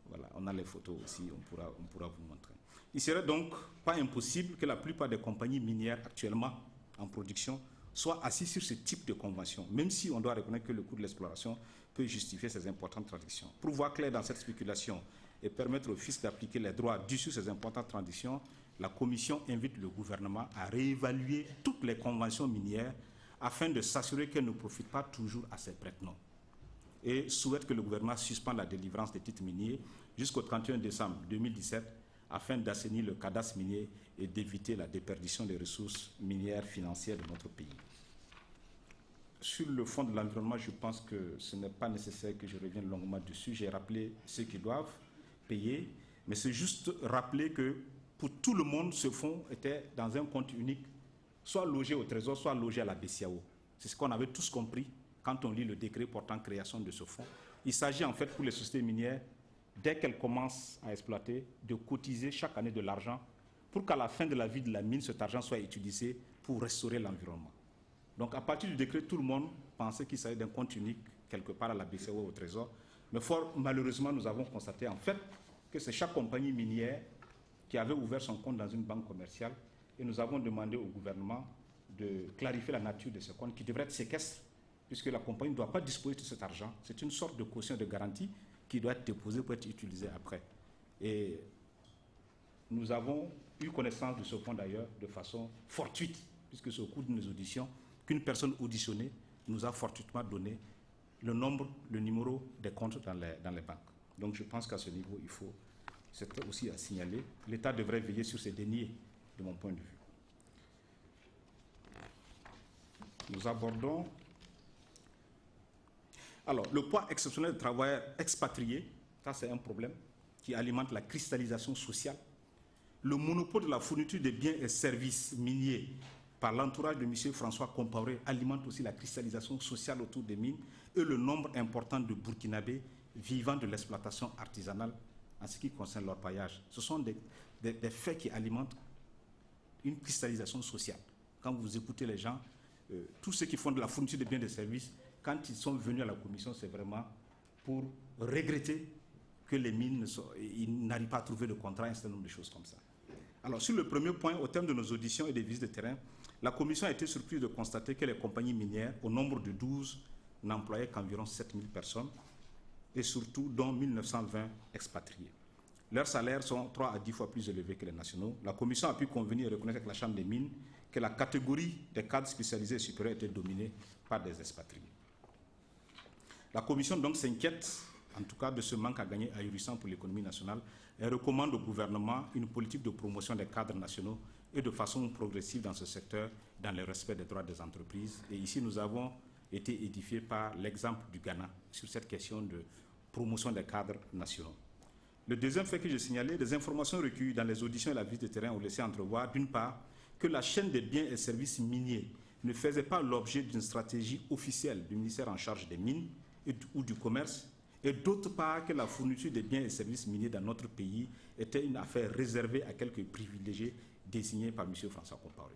Voilà, on a les photos aussi, on pourra vous montrer. Il serait donc pas impossible que la plupart des compagnies minières actuellement en production soient assises sur ce type de convention, même si on doit reconnaître que le coût de l'exploration peut justifier ces importantes transactions. Pour voir clair dans cette spéculation et permettre au fisc d'appliquer les droits dus sur ces importantes transactions, la Commission invite le gouvernement à réévaluer toutes les conventions minières afin de s'assurer qu'elles ne profitent pas toujours à ces prête-noms. Et souhaite que le gouvernement suspende la délivrance des titres miniers jusqu'au 31 décembre 2017 afin d'assainir le cadastre minier et d'éviter la déperdition des ressources minières financières de notre pays. Sur le fond de l'environnement, je pense que ce n'est pas nécessaire que je revienne longuement dessus. J'ai rappelé ceux qui doivent payer, mais c'est juste rappeler que pour tout le monde, ce fonds était dans un compte unique, soit logé au Trésor, soit logé à la BCAO. C'est ce qu'on avait tous compris quand on lit le décret portant création de ce fonds. Il s'agit en fait pour les sociétés minières, dès qu'elles commencent à exploiter, de cotiser chaque année de l'argent pour qu'à la fin de la vie de la mine, cet argent soit utilisé pour restaurer l'environnement. Donc à partir du décret, tout le monde pensait qu'il s'agit d'un compte unique quelque part à la BCAO ou au Trésor. Mais fort malheureusement, nous avons constaté en fait que c'est chaque compagnie minière qui avait ouvert son compte dans une banque commerciale et nous avons demandé au gouvernement de clarifier la nature de ce compte qui devrait être séquestre puisque la compagnie ne doit pas disposer de cet argent. C'est une sorte de caution de garantie qui doit être déposée pour être utilisée après. Et nous avons eu connaissance de ce fonds d'ailleurs de façon fortuite, puisque c'est au cours de nos auditions qu'une personne auditionnée nous a fortuitement donné le nombre, le numéro des comptes dans les banques. Donc je pense qu'à ce niveau, il faut, c'est aussi à signaler, l'État devrait veiller sur ces déniers, de mon point de vue. Nous abordons alors le poids exceptionnel de travailleurs expatriés, ça c'est un problème qui alimente la cristallisation sociale. Le monopole de la fourniture des biens et services miniers par l'entourage de M. François Compaoré alimente aussi la cristallisation sociale autour des mines et le nombre important de Burkinabés vivant de l'exploitation artisanale en ce qui concerne leur paillage. Ce sont des faits qui alimentent une cristallisation sociale. Quand vous écoutez les gens, tous ceux qui font de la fourniture de biens et de services, quand ils sont venus à la commission, c'est vraiment pour regretter que les mines n'arrivent pas à trouver de contrat, un certain nombre de choses comme ça. Alors, sur le premier point, au terme de nos auditions et des visites de terrain, la commission a été surprise de constater que les compagnies minières, au nombre de 12, n'employaient qu'environ 7000 personnes, et surtout dont 1920 expatriés. Leurs salaires sont 3 à 10 fois plus élevés que les nationaux. La commission a pu convenir et reconnaître avec la Chambre des mines que la catégorie des cadres spécialisés et supérieurs était dominée par des expatriés. La commission donc s'inquiète, en tout cas, de ce manque à gagner ahurissant pour l'économie nationale et recommande au gouvernement une politique de promotion des cadres nationaux et de façon progressive dans ce secteur, dans le respect des droits des entreprises. Et ici, nous avons été édifiés par l'exemple du Ghana sur cette question de promotion des cadres nationaux. Le deuxième fait que j'ai signalé, les informations recueillies dans les auditions et la visite de terrain ont laissé entrevoir, d'une part, que la chaîne des biens et services miniers ne faisait pas l'objet d'une stratégie officielle du ministère en charge des mines ou du commerce, et d'autre part, que la fourniture des biens et services miniers dans notre pays était une affaire réservée à quelques privilégiés désignés par M. François Compaoré.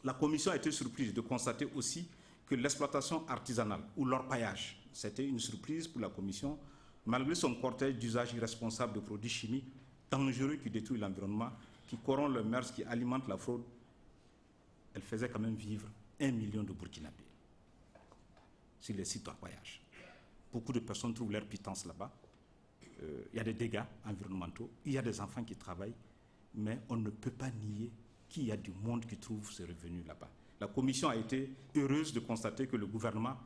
La commission a été surprise de constater aussi que l'exploitation artisanale ou l'orpaillage, c'était une surprise pour la commission, malgré son cortège d'usages irresponsables de produits chimiques dangereux qui détruisent l'environnement, qui corrompent le mœurs, qui alimentent la fraude, elle faisait quand même vivre 1 million de Burkinabés sur les sites d'orpaillage. Beaucoup de personnes trouvent leur pitance là-bas. Il y a des dégâts environnementaux, il y a des enfants qui travaillent, mais on ne peut pas nier qu'il y a du monde qui trouve ce revenu là-bas. La commission a été heureuse de constater que le gouvernement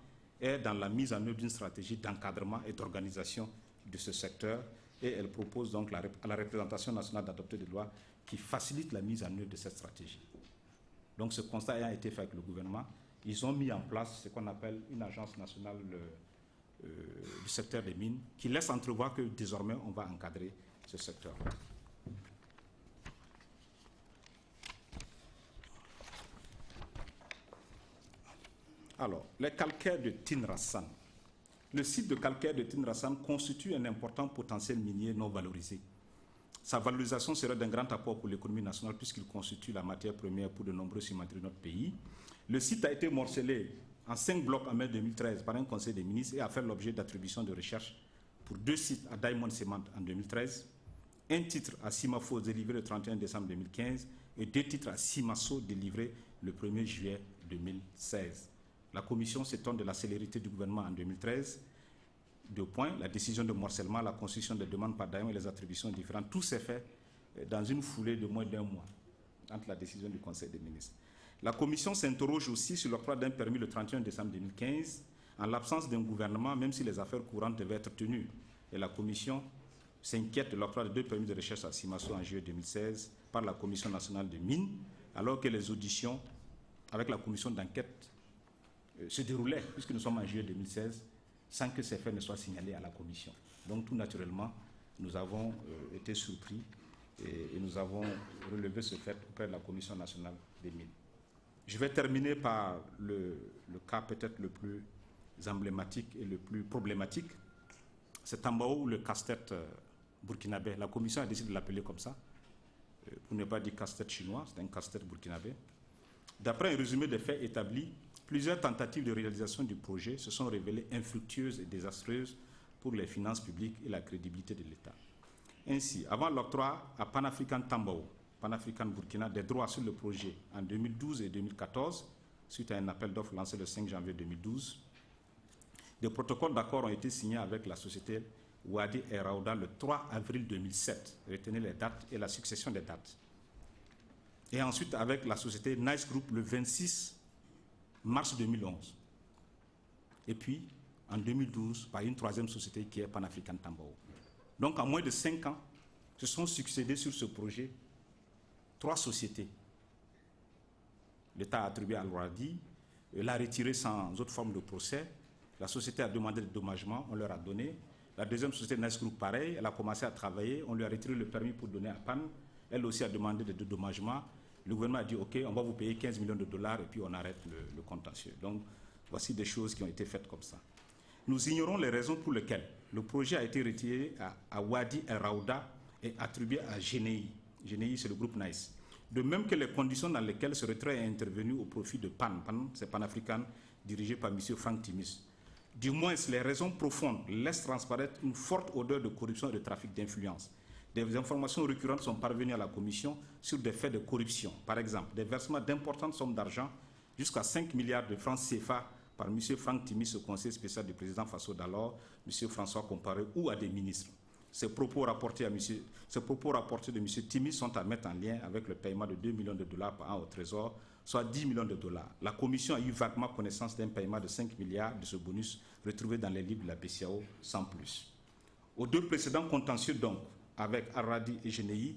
est dans la mise en œuvre d'une stratégie d'encadrement et d'organisation de ce secteur, et elle propose donc à la représentation nationale d'adopter des lois qui facilitent la mise en œuvre de cette stratégie. Donc ce constat ayant été fait avec le gouvernement, ils ont mis en place ce qu'on appelle une agence nationale du secteur des mines, qui laisse entrevoir que désormais on va encadrer ce secteur. Alors, les calcaires de Tinrassan. Le site de calcaire de Tinrassan constitue un important potentiel minier non valorisé. Sa valorisation serait d'un grand apport pour l'économie nationale puisqu'il constitue la matière première pour de nombreux cimenteries de notre pays. Le site a été morcelé en 5 blocs en mai 2013 par un conseil des ministres et a fait l'objet d'attributions de recherche pour 2 sites à Diamond Cement en 2013, un titre à Simafo délivré le 31 décembre 2015 et 2 titres à Simasso délivrés le 1er juillet 2016. La commission s'étonne de la célérité du gouvernement en 2013. 2 points, la décision de morcellement, la constitution des demandes par Diamond et les attributions différentes, tout s'est fait dans une foulée de moins d'1 mois entre la décision du conseil des ministres. La commission s'interroge aussi sur l'octroi d'un permis le 31 décembre 2015, en l'absence d'un gouvernement, même si les affaires courantes devaient être tenues. Et la commission s'inquiète de l'octroi de 2 permis de recherche à Simasso en juillet 2016 par la Commission nationale des mines, alors que les auditions avec la commission d'enquête se déroulaient, puisque nous sommes en juillet 2016, sans que ces faits ne soient signalés à la commission. Donc tout naturellement, nous avons été surpris et nous avons relevé ce fait auprès de la Commission nationale des mines. Je vais terminer par le cas peut-être le plus emblématique et le plus problématique. C'est Tambao, le casse-tête burkinabé. La commission a décidé de l'appeler comme ça, pour ne pas dire casse-tête chinois, c'est un casse-tête burkinabé. D'après un résumé des faits établis, plusieurs tentatives de réalisation du projet se sont révélées infructueuses et désastreuses pour les finances publiques et la crédibilité de l'État. Ainsi, avant l'octroi à Pan-African Tambao, Pan-African Burkina, des droits sur le projet en 2012 et 2014, suite à un appel d'offres lancé le 5 janvier 2012, des protocoles d'accord ont été signés avec la société Wadi et Raouda le 3 avril 2007. Retenez les dates et la succession des dates. Et ensuite avec la société Nice Group le 26 mars 2011. Et puis, en 2012, par une 3e société qui est Pan-African Tambao. Donc, en moins de 5 ans, se sont succédés sur ce projet 3 sociétés. L'État a attribué à Al-Wadi, l'a retiré sans autre forme de procès. La société a demandé le dédommagement, on leur a donné. La 2e société, Nice Group, pareil, elle a commencé à travailler, on lui a retiré le permis pour donner à Pan. Elle aussi a demandé des dédommagements. Le gouvernement a dit, OK, on va vous payer 15 millions de dollars et puis on arrête le contentieux. Donc, voici des choses qui ont été faites comme ça. Nous ignorons les raisons pour lesquelles le projet a été retiré à Wadi El Raouda et attribué à GNI. GNI, c'est le groupe Nice. De même que les conditions dans lesquelles ce retrait est intervenu au profit de PAN, c'est Pan-African, dirigé par M. Frank Timis. Du moins, les raisons profondes laissent transparaître une forte odeur de corruption et de trafic d'influence. Des informations récurrentes sont parvenues à la Commission sur des faits de corruption. Par exemple, des versements d'importantes sommes d'argent, jusqu'à 5 milliards de francs CFA par M. Frank Timis, au conseil spécial du président Faso d'alors, M. François Compaoré, ou à des ministres. Ces propos rapportés de M. Timis sont à mettre en lien avec le paiement de 2 millions de dollars par an au Trésor, soit 10 millions de dollars. La Commission a eu vaguement connaissance d'un paiement de 5 milliards de ce bonus retrouvé dans les livres de la BCAO, sans plus. Aux 2 précédents contentieux, donc, avec Aradi et GNI,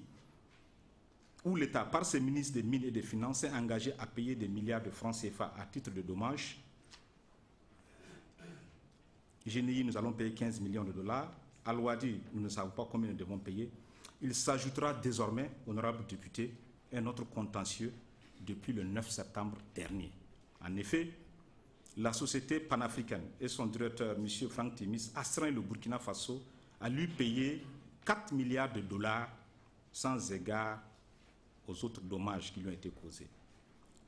où l'État, par ses ministres des Mines et des Finances, s'est engagé à payer des milliards de francs CFA à titre de dommages. GNI, nous allons payer 15 millions de dollars. Al-Wadi, nous ne savons pas combien nous devons payer. Il s'ajoutera désormais, honorable député, un autre contentieux depuis le 9 septembre dernier. En effet, la société panafricaine et son directeur, M. Franck Timis, astreint le Burkina Faso à lui payer 4 milliards de dollars sans égard aux autres dommages qui lui ont été causés.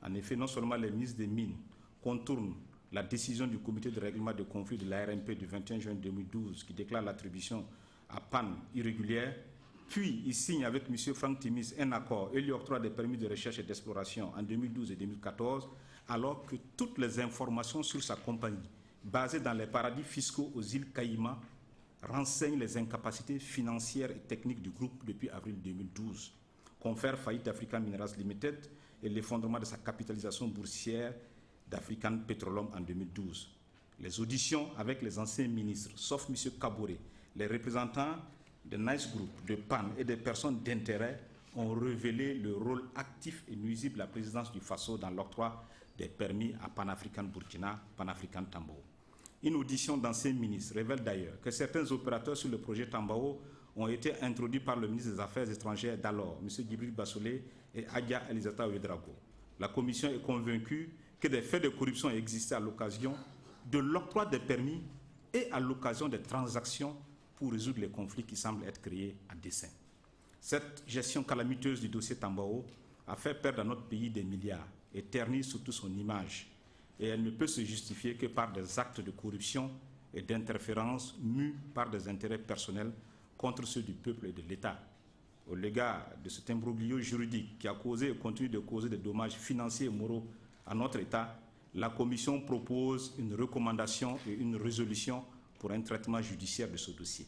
En effet, non seulement les ministres des Mines contournent la décision du comité de règlement de conflit de l'ARMP du 21 juin 2012 qui déclare l'attribution à panne irrégulière, puis il signe avec M. Franck Timis un accord et lui octroie des permis de recherche et d'exploration en 2012 et 2014, alors que toutes les informations sur sa compagnie, basée dans les paradis fiscaux aux îles Caïmans, renseignent les incapacités financières et techniques du groupe depuis avril 2012, confère faillite African Minerals Limited et l'effondrement de sa capitalisation boursière d'African Petroleum en 2012. Les auditions avec les anciens ministres, sauf M. Kaboré, les représentants de Nice Group, de PAN et des personnes d'intérêt ont révélé le rôle actif et nuisible de la présidence du Faso dans l'octroi des permis à Pan-African Burkina, Pan-African Tambao. Une audition d'anciens ministres révèle d'ailleurs que certains opérateurs sur le projet Tambao ont été introduits par le ministre des Affaires étrangères d'alors, M. Djibril Bassolé et Adia Elisata Ouedraogo. La commission est convaincue que des faits de corruption existaient à l'occasion de l'octroi des permis et à l'occasion des transactions pour résoudre les conflits qui semblent être créés à dessein. Cette gestion calamiteuse du dossier Tambao a fait perdre à notre pays des milliards et ternit surtout son image. Et elle ne peut se justifier que par des actes de corruption et d'interférence mus par des intérêts personnels contre ceux du peuple et de l'État. Au regard de cet imbroglio juridique qui a causé et continue de causer des dommages financiers et moraux à notre État, la Commission propose une recommandation et une résolution pour un traitement judiciaire de ce dossier.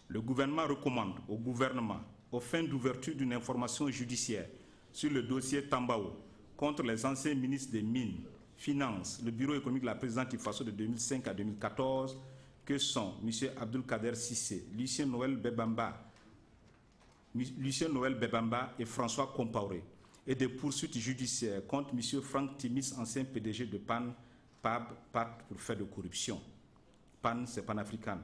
Le gouvernement recommande au gouvernement, aux fins d'ouverture d'une information judiciaire sur le dossier Tambao contre les anciens ministres des Mines, Finances, le Bureau économique de la présidence du Faso de 2005 à 2014, que sont M. Abdul Kader Sissé, Lucien Noël Bebamba et François Compaoré, et des poursuites judiciaires contre M. Franck Timis, ancien PDG de PAN, PAB, PAT pour fait de corruption. PAN, c'est Pan-African.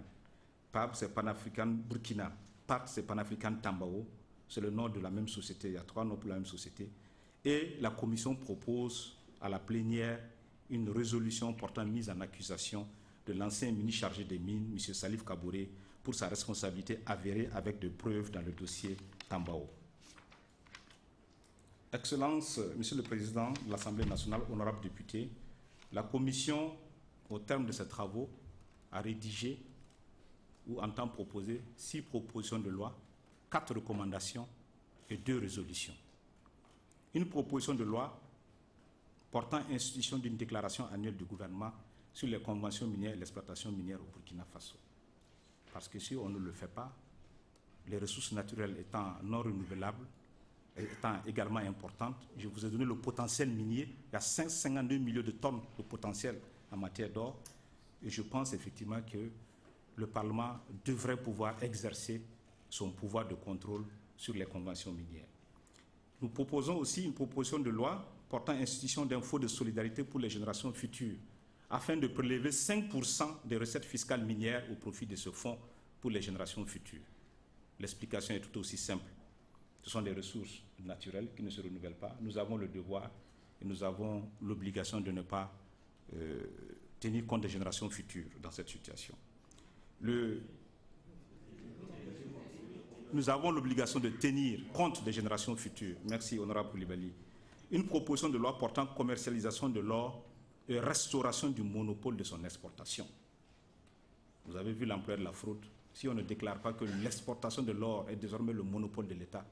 PAB, c'est Pan-African Burkina. PAT, c'est Pan-African Tambao. C'est le nom de la même société. Il y a 3 noms pour la même société. Et la commission propose à la plénière une résolution portant mise en accusation de l'ancien ministre chargé des Mines, M. Salif Kaboré, pour sa responsabilité avérée avec des preuves dans le dossier Tambao. Excellence, Monsieur le Président de l'Assemblée nationale, honorables députés, la Commission, au terme de ses travaux, a rédigé ou entend proposer 6 propositions de loi, 4 recommandations et 2 résolutions. Une proposition de loi portant institution d'une déclaration annuelle du gouvernement sur les conventions minières et l'exploitation minière au Burkina Faso. Parce que si on ne le fait pas, les ressources naturelles étant non renouvelables, étant également importantes, je vous ai donné le potentiel minier, il y a 52 millions de tonnes de potentiel en matière d'or, et je pense effectivement que le Parlement devrait pouvoir exercer son pouvoir de contrôle sur les conventions minières. Nous proposons aussi une proposition de loi portant institution d'un fonds de solidarité pour les générations futures, afin de prélever 5% des recettes fiscales minières au profit de ce fonds pour les générations futures. L'explication est tout aussi simple. Ce sont des ressources naturelles qui ne se renouvellent pas. Nous avons le devoir et nous avons l'obligation de ne pas tenir compte des générations futures dans cette situation. Nous avons l'obligation de tenir compte des générations futures. Merci, honorable Koulibaly. Une proposition de loi portant commercialisation de l'or et restauration du monopole de son exportation. Vous avez vu l'ampleur de la fraude. Si on ne déclare pas que l'exportation de l'or est désormais le monopole de l'État,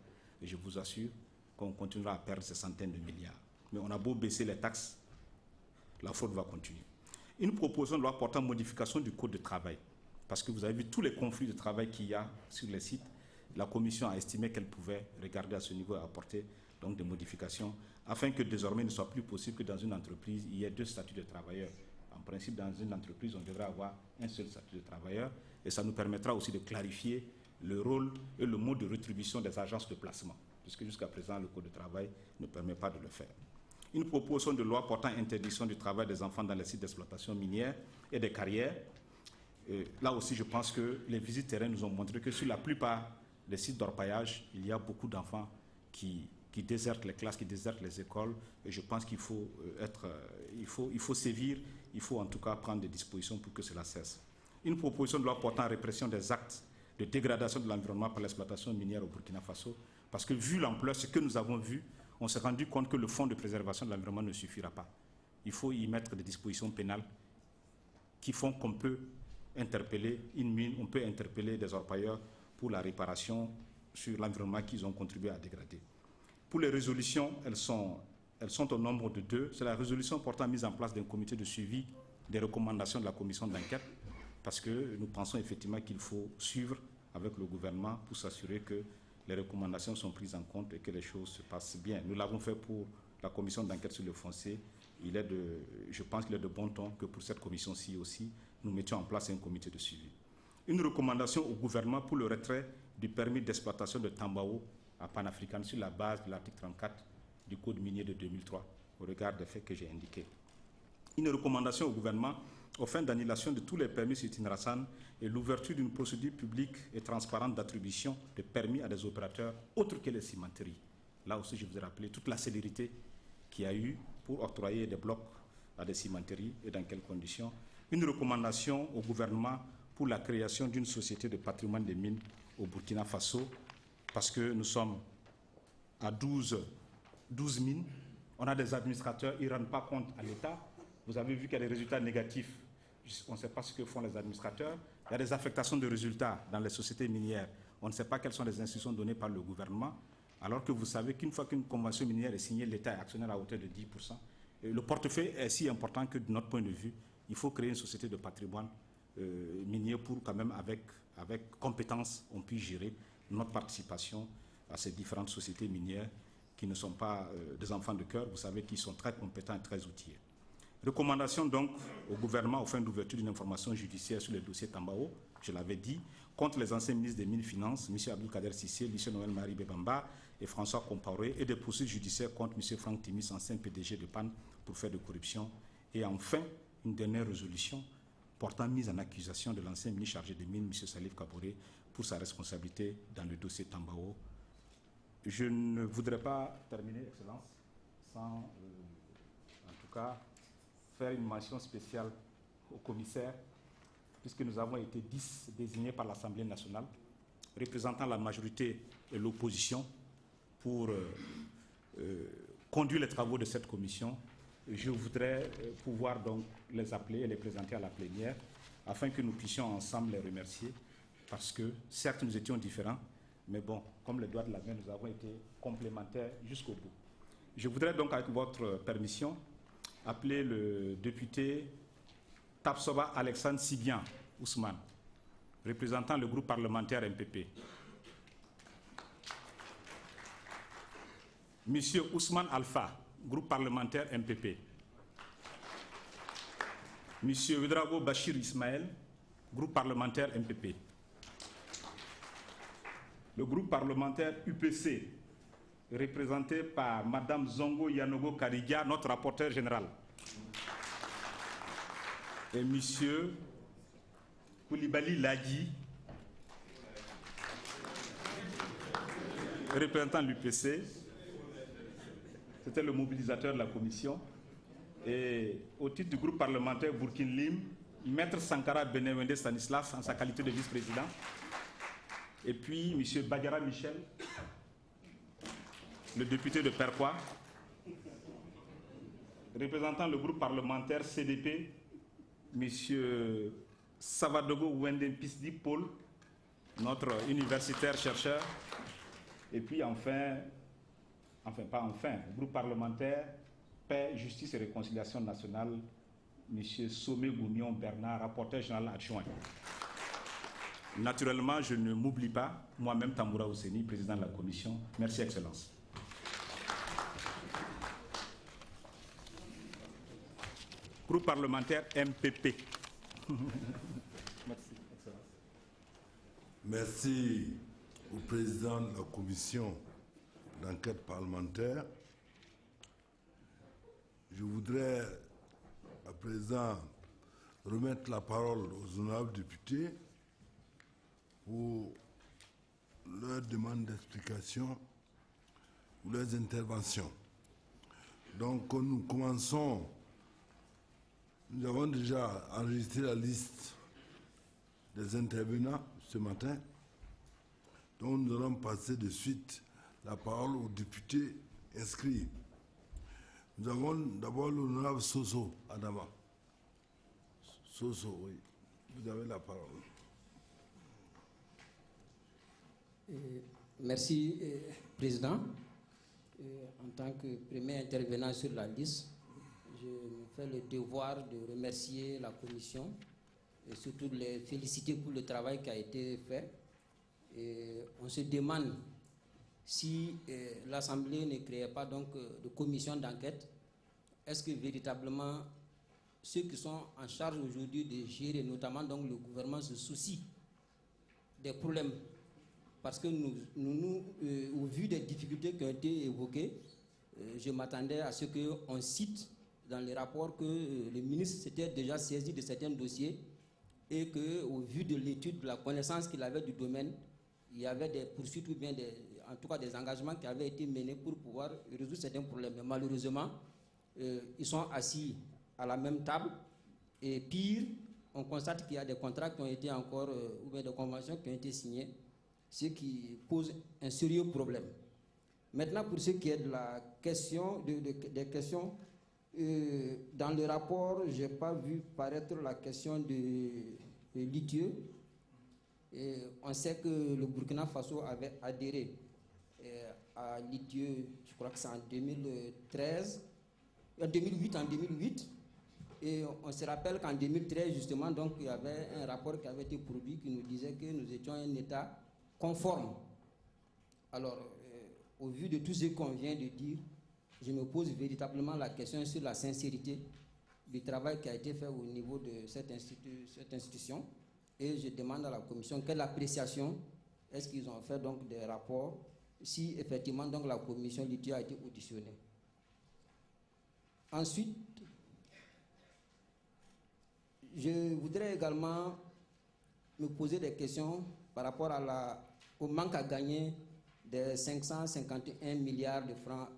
et je vous assure qu'on continuera à perdre ces centaines de milliards. Mais on a beau baisser les taxes, la fraude va continuer. Une proposition de loi portant modification du Code de travail. Parce que vous avez vu tous les conflits de travail qu'il y a sur les sites. La Commission a estimé qu'elle pouvait regarder à ce niveau et apporter donc des modifications afin que désormais il ne soit plus possible que dans une entreprise, il y ait 2 statuts de travailleurs. En principe, dans une entreprise, on devrait avoir un seul statut de travailleur et ça nous permettra aussi de clarifier le rôle et le mode de rétribution des agences de placement. puisque jusqu'à présent, le Code du travail ne permet pas de le faire. Une proposition de loi portant interdiction du travail des enfants dans les sites d'exploitation minière et des carrières. Là aussi, je pense que les visites terrain nous ont montré que sur la plupart des sites d'orpaillage, il y a beaucoup d'enfants qui désertent les classes, qui désertent les écoles. Et je pense qu'il faut sévir, il faut en tout cas prendre des dispositions pour que cela cesse. Une proposition de loi portant répression des actes de dégradation de l'environnement par l'exploitation minière au Burkina Faso, parce que vu l'ampleur, ce que nous avons vu, on s'est rendu compte que le fonds de préservation de l'environnement ne suffira pas. Il faut y mettre des dispositions pénales qui font qu'on peut interpeller une mine, on peut interpeller des orpailleurs pour la réparation sur l'environnement qu'ils ont contribué à dégrader. Pour les résolutions, elles sont au nombre de 2. C'est la résolution portant mise en place d'un comité de suivi des recommandations de la commission d'enquête, parce que nous pensons effectivement qu'il faut suivre avec le gouvernement pour s'assurer que les recommandations sont prises en compte et que les choses se passent bien. Nous l'avons fait pour la commission d'enquête sur le foncier. Je pense qu'il est de bon ton que pour cette commission-ci aussi, nous mettions en place un comité de suivi. Une recommandation au gouvernement pour le retrait du permis d'exploitation de Tambao à Panafrican sur la base de l'article 34 du Code minier de 2003, au regard des faits que j'ai indiqués. Une recommandation au gouvernement aux fins d'annulation de tous les permis sur Tinrasan et l'ouverture d'une procédure publique et transparente d'attribution de permis à des opérateurs autres que les cimenteries. Là aussi, je vous ai rappelé toute la célérité qu'il y a eu pour octroyer des blocs à des cimenteries et dans quelles conditions. Une recommandation au gouvernement pour la création d'une société de patrimoine des mines au Burkina Faso, parce que nous sommes à 12 mines. On a des administrateurs, ils ne rendent pas compte à l'État. Vous avez vu qu'il y a des résultats négatifs. On ne sait pas ce que font les administrateurs. Il y a des affectations de résultats dans les sociétés minières. On ne sait pas quelles sont les instructions données par le gouvernement, alors que vous savez qu'une fois qu'une convention minière est signée, l'État est actionnaire à hauteur de 10%. Et le portefeuille est si important que, de notre point de vue, il faut créer une société de patrimoine minier pour quand même, avec compétence, on puisse gérer notre participation à ces différentes sociétés minières qui ne sont pas des enfants de cœur, vous savez, qui sont très compétents et très outillés. Recommandation donc au gouvernement aux fins d'ouverture d'une information judiciaire sur le dossier Tambao, je l'avais dit, contre les anciens ministres des Mines et Finances, M. Abdelkader Cissé, Lucien Noël Marie Bebamba et François Compaoré, et des poursuites judiciaires contre M. Franck Timis, ancien PDG de PAN, pour faire de corruption. Et enfin, une dernière résolution portant mise en accusation de l'ancien ministre chargé des Mines, M. Salif Kaboré, pour sa responsabilité dans le dossier Tambao. Je ne voudrais pas terminer, Excellence, sans, en tout cas, faire une mention spéciale au commissaire, puisque nous avons été 10 désignés par l'Assemblée nationale, représentant la majorité et l'opposition, pour conduire les travaux de cette commission. Je voudrais pouvoir donc les appeler et les présenter à la plénière, afin que nous puissions ensemble les remercier, parce que certes nous étions différents, mais bon, comme les doigts de la main, nous avons été complémentaires jusqu'au bout. Je voudrais donc, avec votre permission, appeler le député Tapsoba Alexandre Sibian Ousmane, représentant le groupe parlementaire MPP. Monsieur Ousmane Alpha, groupe parlementaire MPP. Monsieur Ouedraogo Bachir Ismaël, groupe parlementaire MPP. Le groupe parlementaire UPC, représenté par Madame Zongo Yanogo Karigia, notre rapporteur général. Et Monsieur Koulibaly Ladi, représentant l'UPC. C'était le mobilisateur de la commission. Et au titre du groupe parlementaire Burkina Lim, Maître Sankara Benewende Stanislas, en sa qualité de vice-président. Et puis M. Bagara Michel, le député de Perquois, représentant le groupe parlementaire CDP, M. Savadogo Wenden Pisdi Paul, notre universitaire chercheur. Et puis enfin, le groupe parlementaire Paix, Justice et Réconciliation nationale, M. Somé Gounion Bernard, rapporteur général adjoint. Naturellement, je ne m'oublie pas, moi-même Tamboura Ouseni, président de la commission. Merci, Excellence. Groupe parlementaire MPP. Merci, Excellence. Merci au président de la commission d'enquête parlementaire. Je voudrais à présent remettre la parole aux honorables députés pour leur demande d'explication ou leurs interventions. Donc, nous commençons. Nous avons déjà enregistré la liste des intervenants ce matin. Donc, nous allons passer de suite la parole aux députés inscrits. Nous avons d'abord l'honorable Soso Adama. Soso, oui. Vous avez la parole. Merci, Président. En tant que premier intervenant sur la liste, je me fais le devoir de remercier la Commission et surtout de les féliciter pour le travail qui a été fait. Et on se demande si l'Assemblée ne créait pas donc de commission d'enquête, est-ce que véritablement ceux qui sont en charge aujourd'hui de gérer, notamment donc le gouvernement, se soucient des problèmes? Parce que au vu des difficultés qui ont été évoquées, je m'attendais à ce qu'on cite dans les rapports que le ministre s'était déjà saisi de certains dossiers et qu'au vu de l'étude, de la connaissance qu'il avait du domaine, il y avait des poursuites ou bien en tout cas des engagements qui avaient été menés pour pouvoir résoudre certains problèmes. Mais malheureusement, ils sont assis à la même table et pire, on constate qu'il y a des contrats qui ont été encore, ou bien des conventions qui ont été signées, ce qui pose un sérieux problème. Maintenant, pour ce qui est de la question, des questions, dans le rapport, je n'ai pas vu paraître la question de l'ITIE. On sait que le Burkina Faso avait adhéré à l'ITIE, je crois que c'est en 2008. Et on se rappelle qu'en 2013, justement, donc, il y avait un rapport qui avait été produit qui nous disait que nous étions un État conforme. Alors, au vu de tout ce qu'on vient de dire, je me pose véritablement la question sur la sincérité du travail qui a été fait au niveau de cette institution. Et je demande à la Commission quelle appréciation est-ce qu'ils ont fait donc des rapports si effectivement donc la Commission l'ITIE a été auditionnée. Ensuite, je voudrais également me poser des questions par rapport au manque à gagner des 551 milliards de francs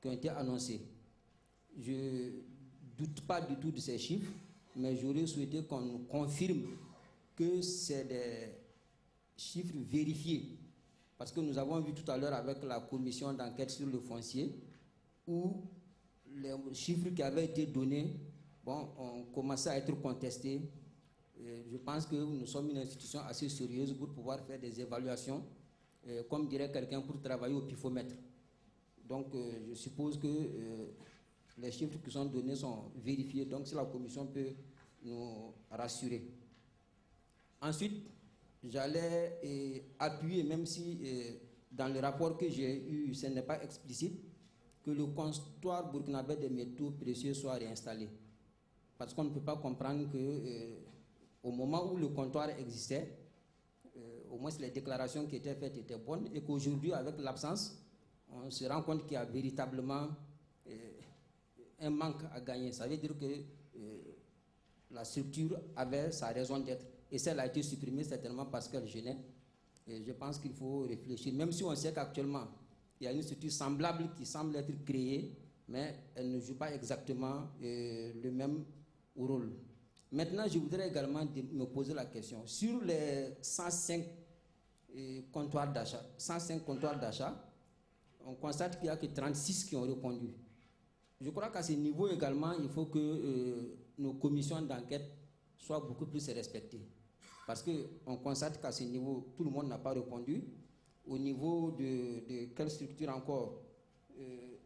qui ont été annoncés. Je ne doute pas du tout de ces chiffres, mais j'aurais souhaité qu'on nous confirme que c'est des chiffres vérifiés. Parce que nous avons vu tout à l'heure avec la commission d'enquête sur le foncier, où les chiffres qui avaient été donnés ont commencé à être contestés. Je pense que nous sommes une institution assez sérieuse pour pouvoir faire des évaluations, comme dirait quelqu'un, pour travailler au pifomètre. Donc, je suppose que les chiffres qui sont donnés sont vérifiés. Donc, si la commission peut nous rassurer. Ensuite, j'allais appuyer, même si dans le rapport que j'ai eu, ce n'est pas explicite, que le comptoir burkinabé des métaux précieux soit réinstallé. Parce qu'on ne peut pas comprendre qu'au moment où le comptoir existait, au moins les déclarations qui étaient faites étaient bonnes, et qu'aujourd'hui, avec l'absence, on se rend compte qu'il y a véritablement un manque à gagner. Ça veut dire que la structure avait sa raison d'être. Et celle a été supprimée certainement parce qu'elle gênait. Et je pense qu'il faut réfléchir, même si on sait qu'actuellement, il y a une structure semblable qui semble être créée, mais elle ne joue pas exactement le même rôle. Maintenant, je voudrais également me poser la question. Sur les 105 comptoirs d'achat, on constate qu'il n'y a que 36 qui ont répondu. Je crois qu'à ce niveau également, il faut que nos commissions d'enquête soient beaucoup plus respectées. Parce qu'on constate qu'à ce niveau, tout le monde n'a pas répondu. Au niveau de quelle structure encore,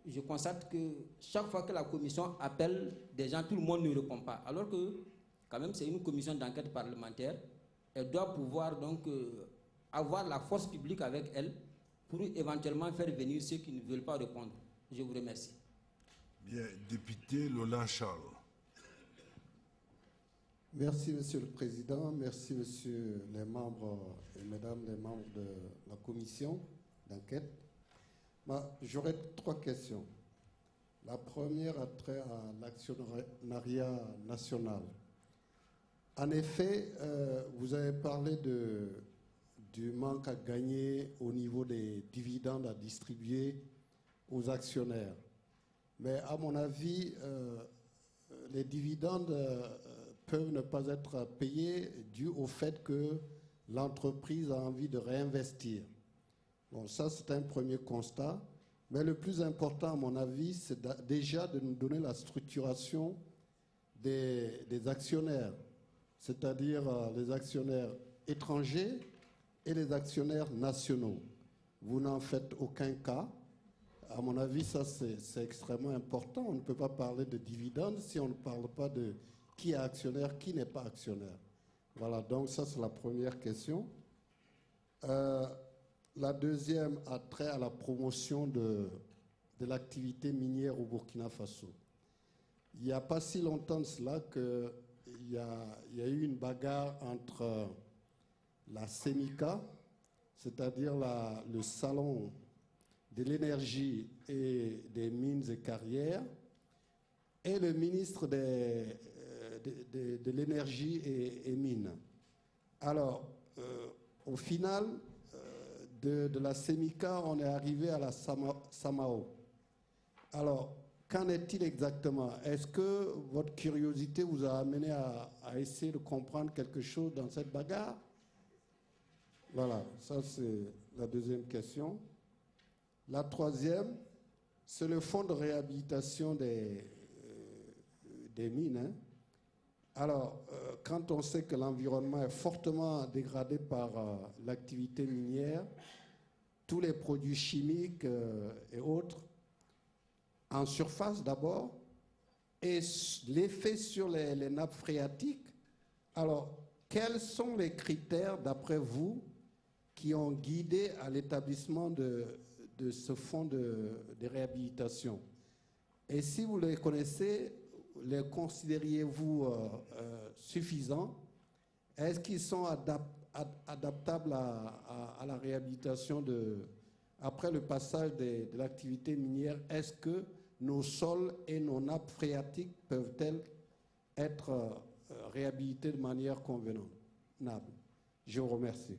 je constate que chaque fois que la commission appelle des gens, tout le monde ne répond pas. Alors que, quand même, c'est une commission d'enquête parlementaire. Elle doit pouvoir donc avoir la force publique avec elle pour éventuellement faire venir ceux qui ne veulent pas répondre. Je vous remercie. Bien, député Lola Charles. Merci, Monsieur le Président. Merci, Monsieur les membres et Mesdames les membres de la commission d'enquête. J'aurais 3 questions. La première a trait à l'actionnariat national. En effet, vous avez parlé du manque à gagner au niveau des dividendes à distribuer aux actionnaires. Mais à mon avis, les dividendes peuvent ne pas être payés dû au fait que l'entreprise a envie de réinvestir. Bon, ça, c'est un premier constat. Mais le plus important, à mon avis, c'est déjà de nous donner la structuration des actionnaires, c'est-à-dire les actionnaires étrangers et les actionnaires nationaux. Vous n'en faites aucun cas. À mon avis, ça, c'est extrêmement important. On ne peut pas parler de dividendes si on ne parle pas de qui est actionnaire, qui n'est pas actionnaire. Voilà, donc ça, c'est la première question. La deuxième a trait à la promotion de l'activité minière au Burkina Faso. Il n'y a pas si longtemps de cela qu'il y a eu une bagarre entre la CEMICA, c'est-à-dire le salon de l'énergie et des mines et carrières, et le ministre de l'énergie et mines. Alors, au final, de la CEMICA, on est arrivé à la SAMAO. Alors, qu'en est-il exactement? Est-ce que votre curiosité vous a amené à essayer de comprendre quelque chose dans cette bagarre? Voilà, ça c'est la deuxième question. La troisième, c'est le fonds de réhabilitation des mines. Hein. Alors, quand on sait que l'environnement est fortement dégradé par l'activité minière, tous les produits chimiques et autres, en surface d'abord, et l'effet sur les nappes phréatiques. Alors, quels sont les critères, d'après vous, qui ont guidé à l'établissement de ce fonds de réhabilitation? Et si vous les connaissez, les considériez-vous suffisants? Est-ce qu'ils sont adaptables à la réhabilitation après le passage de l'activité minière? Est-ce que nos sols et nos nappes phréatiques peuvent-elles être réhabilités de manière convenable? Je vous remercie.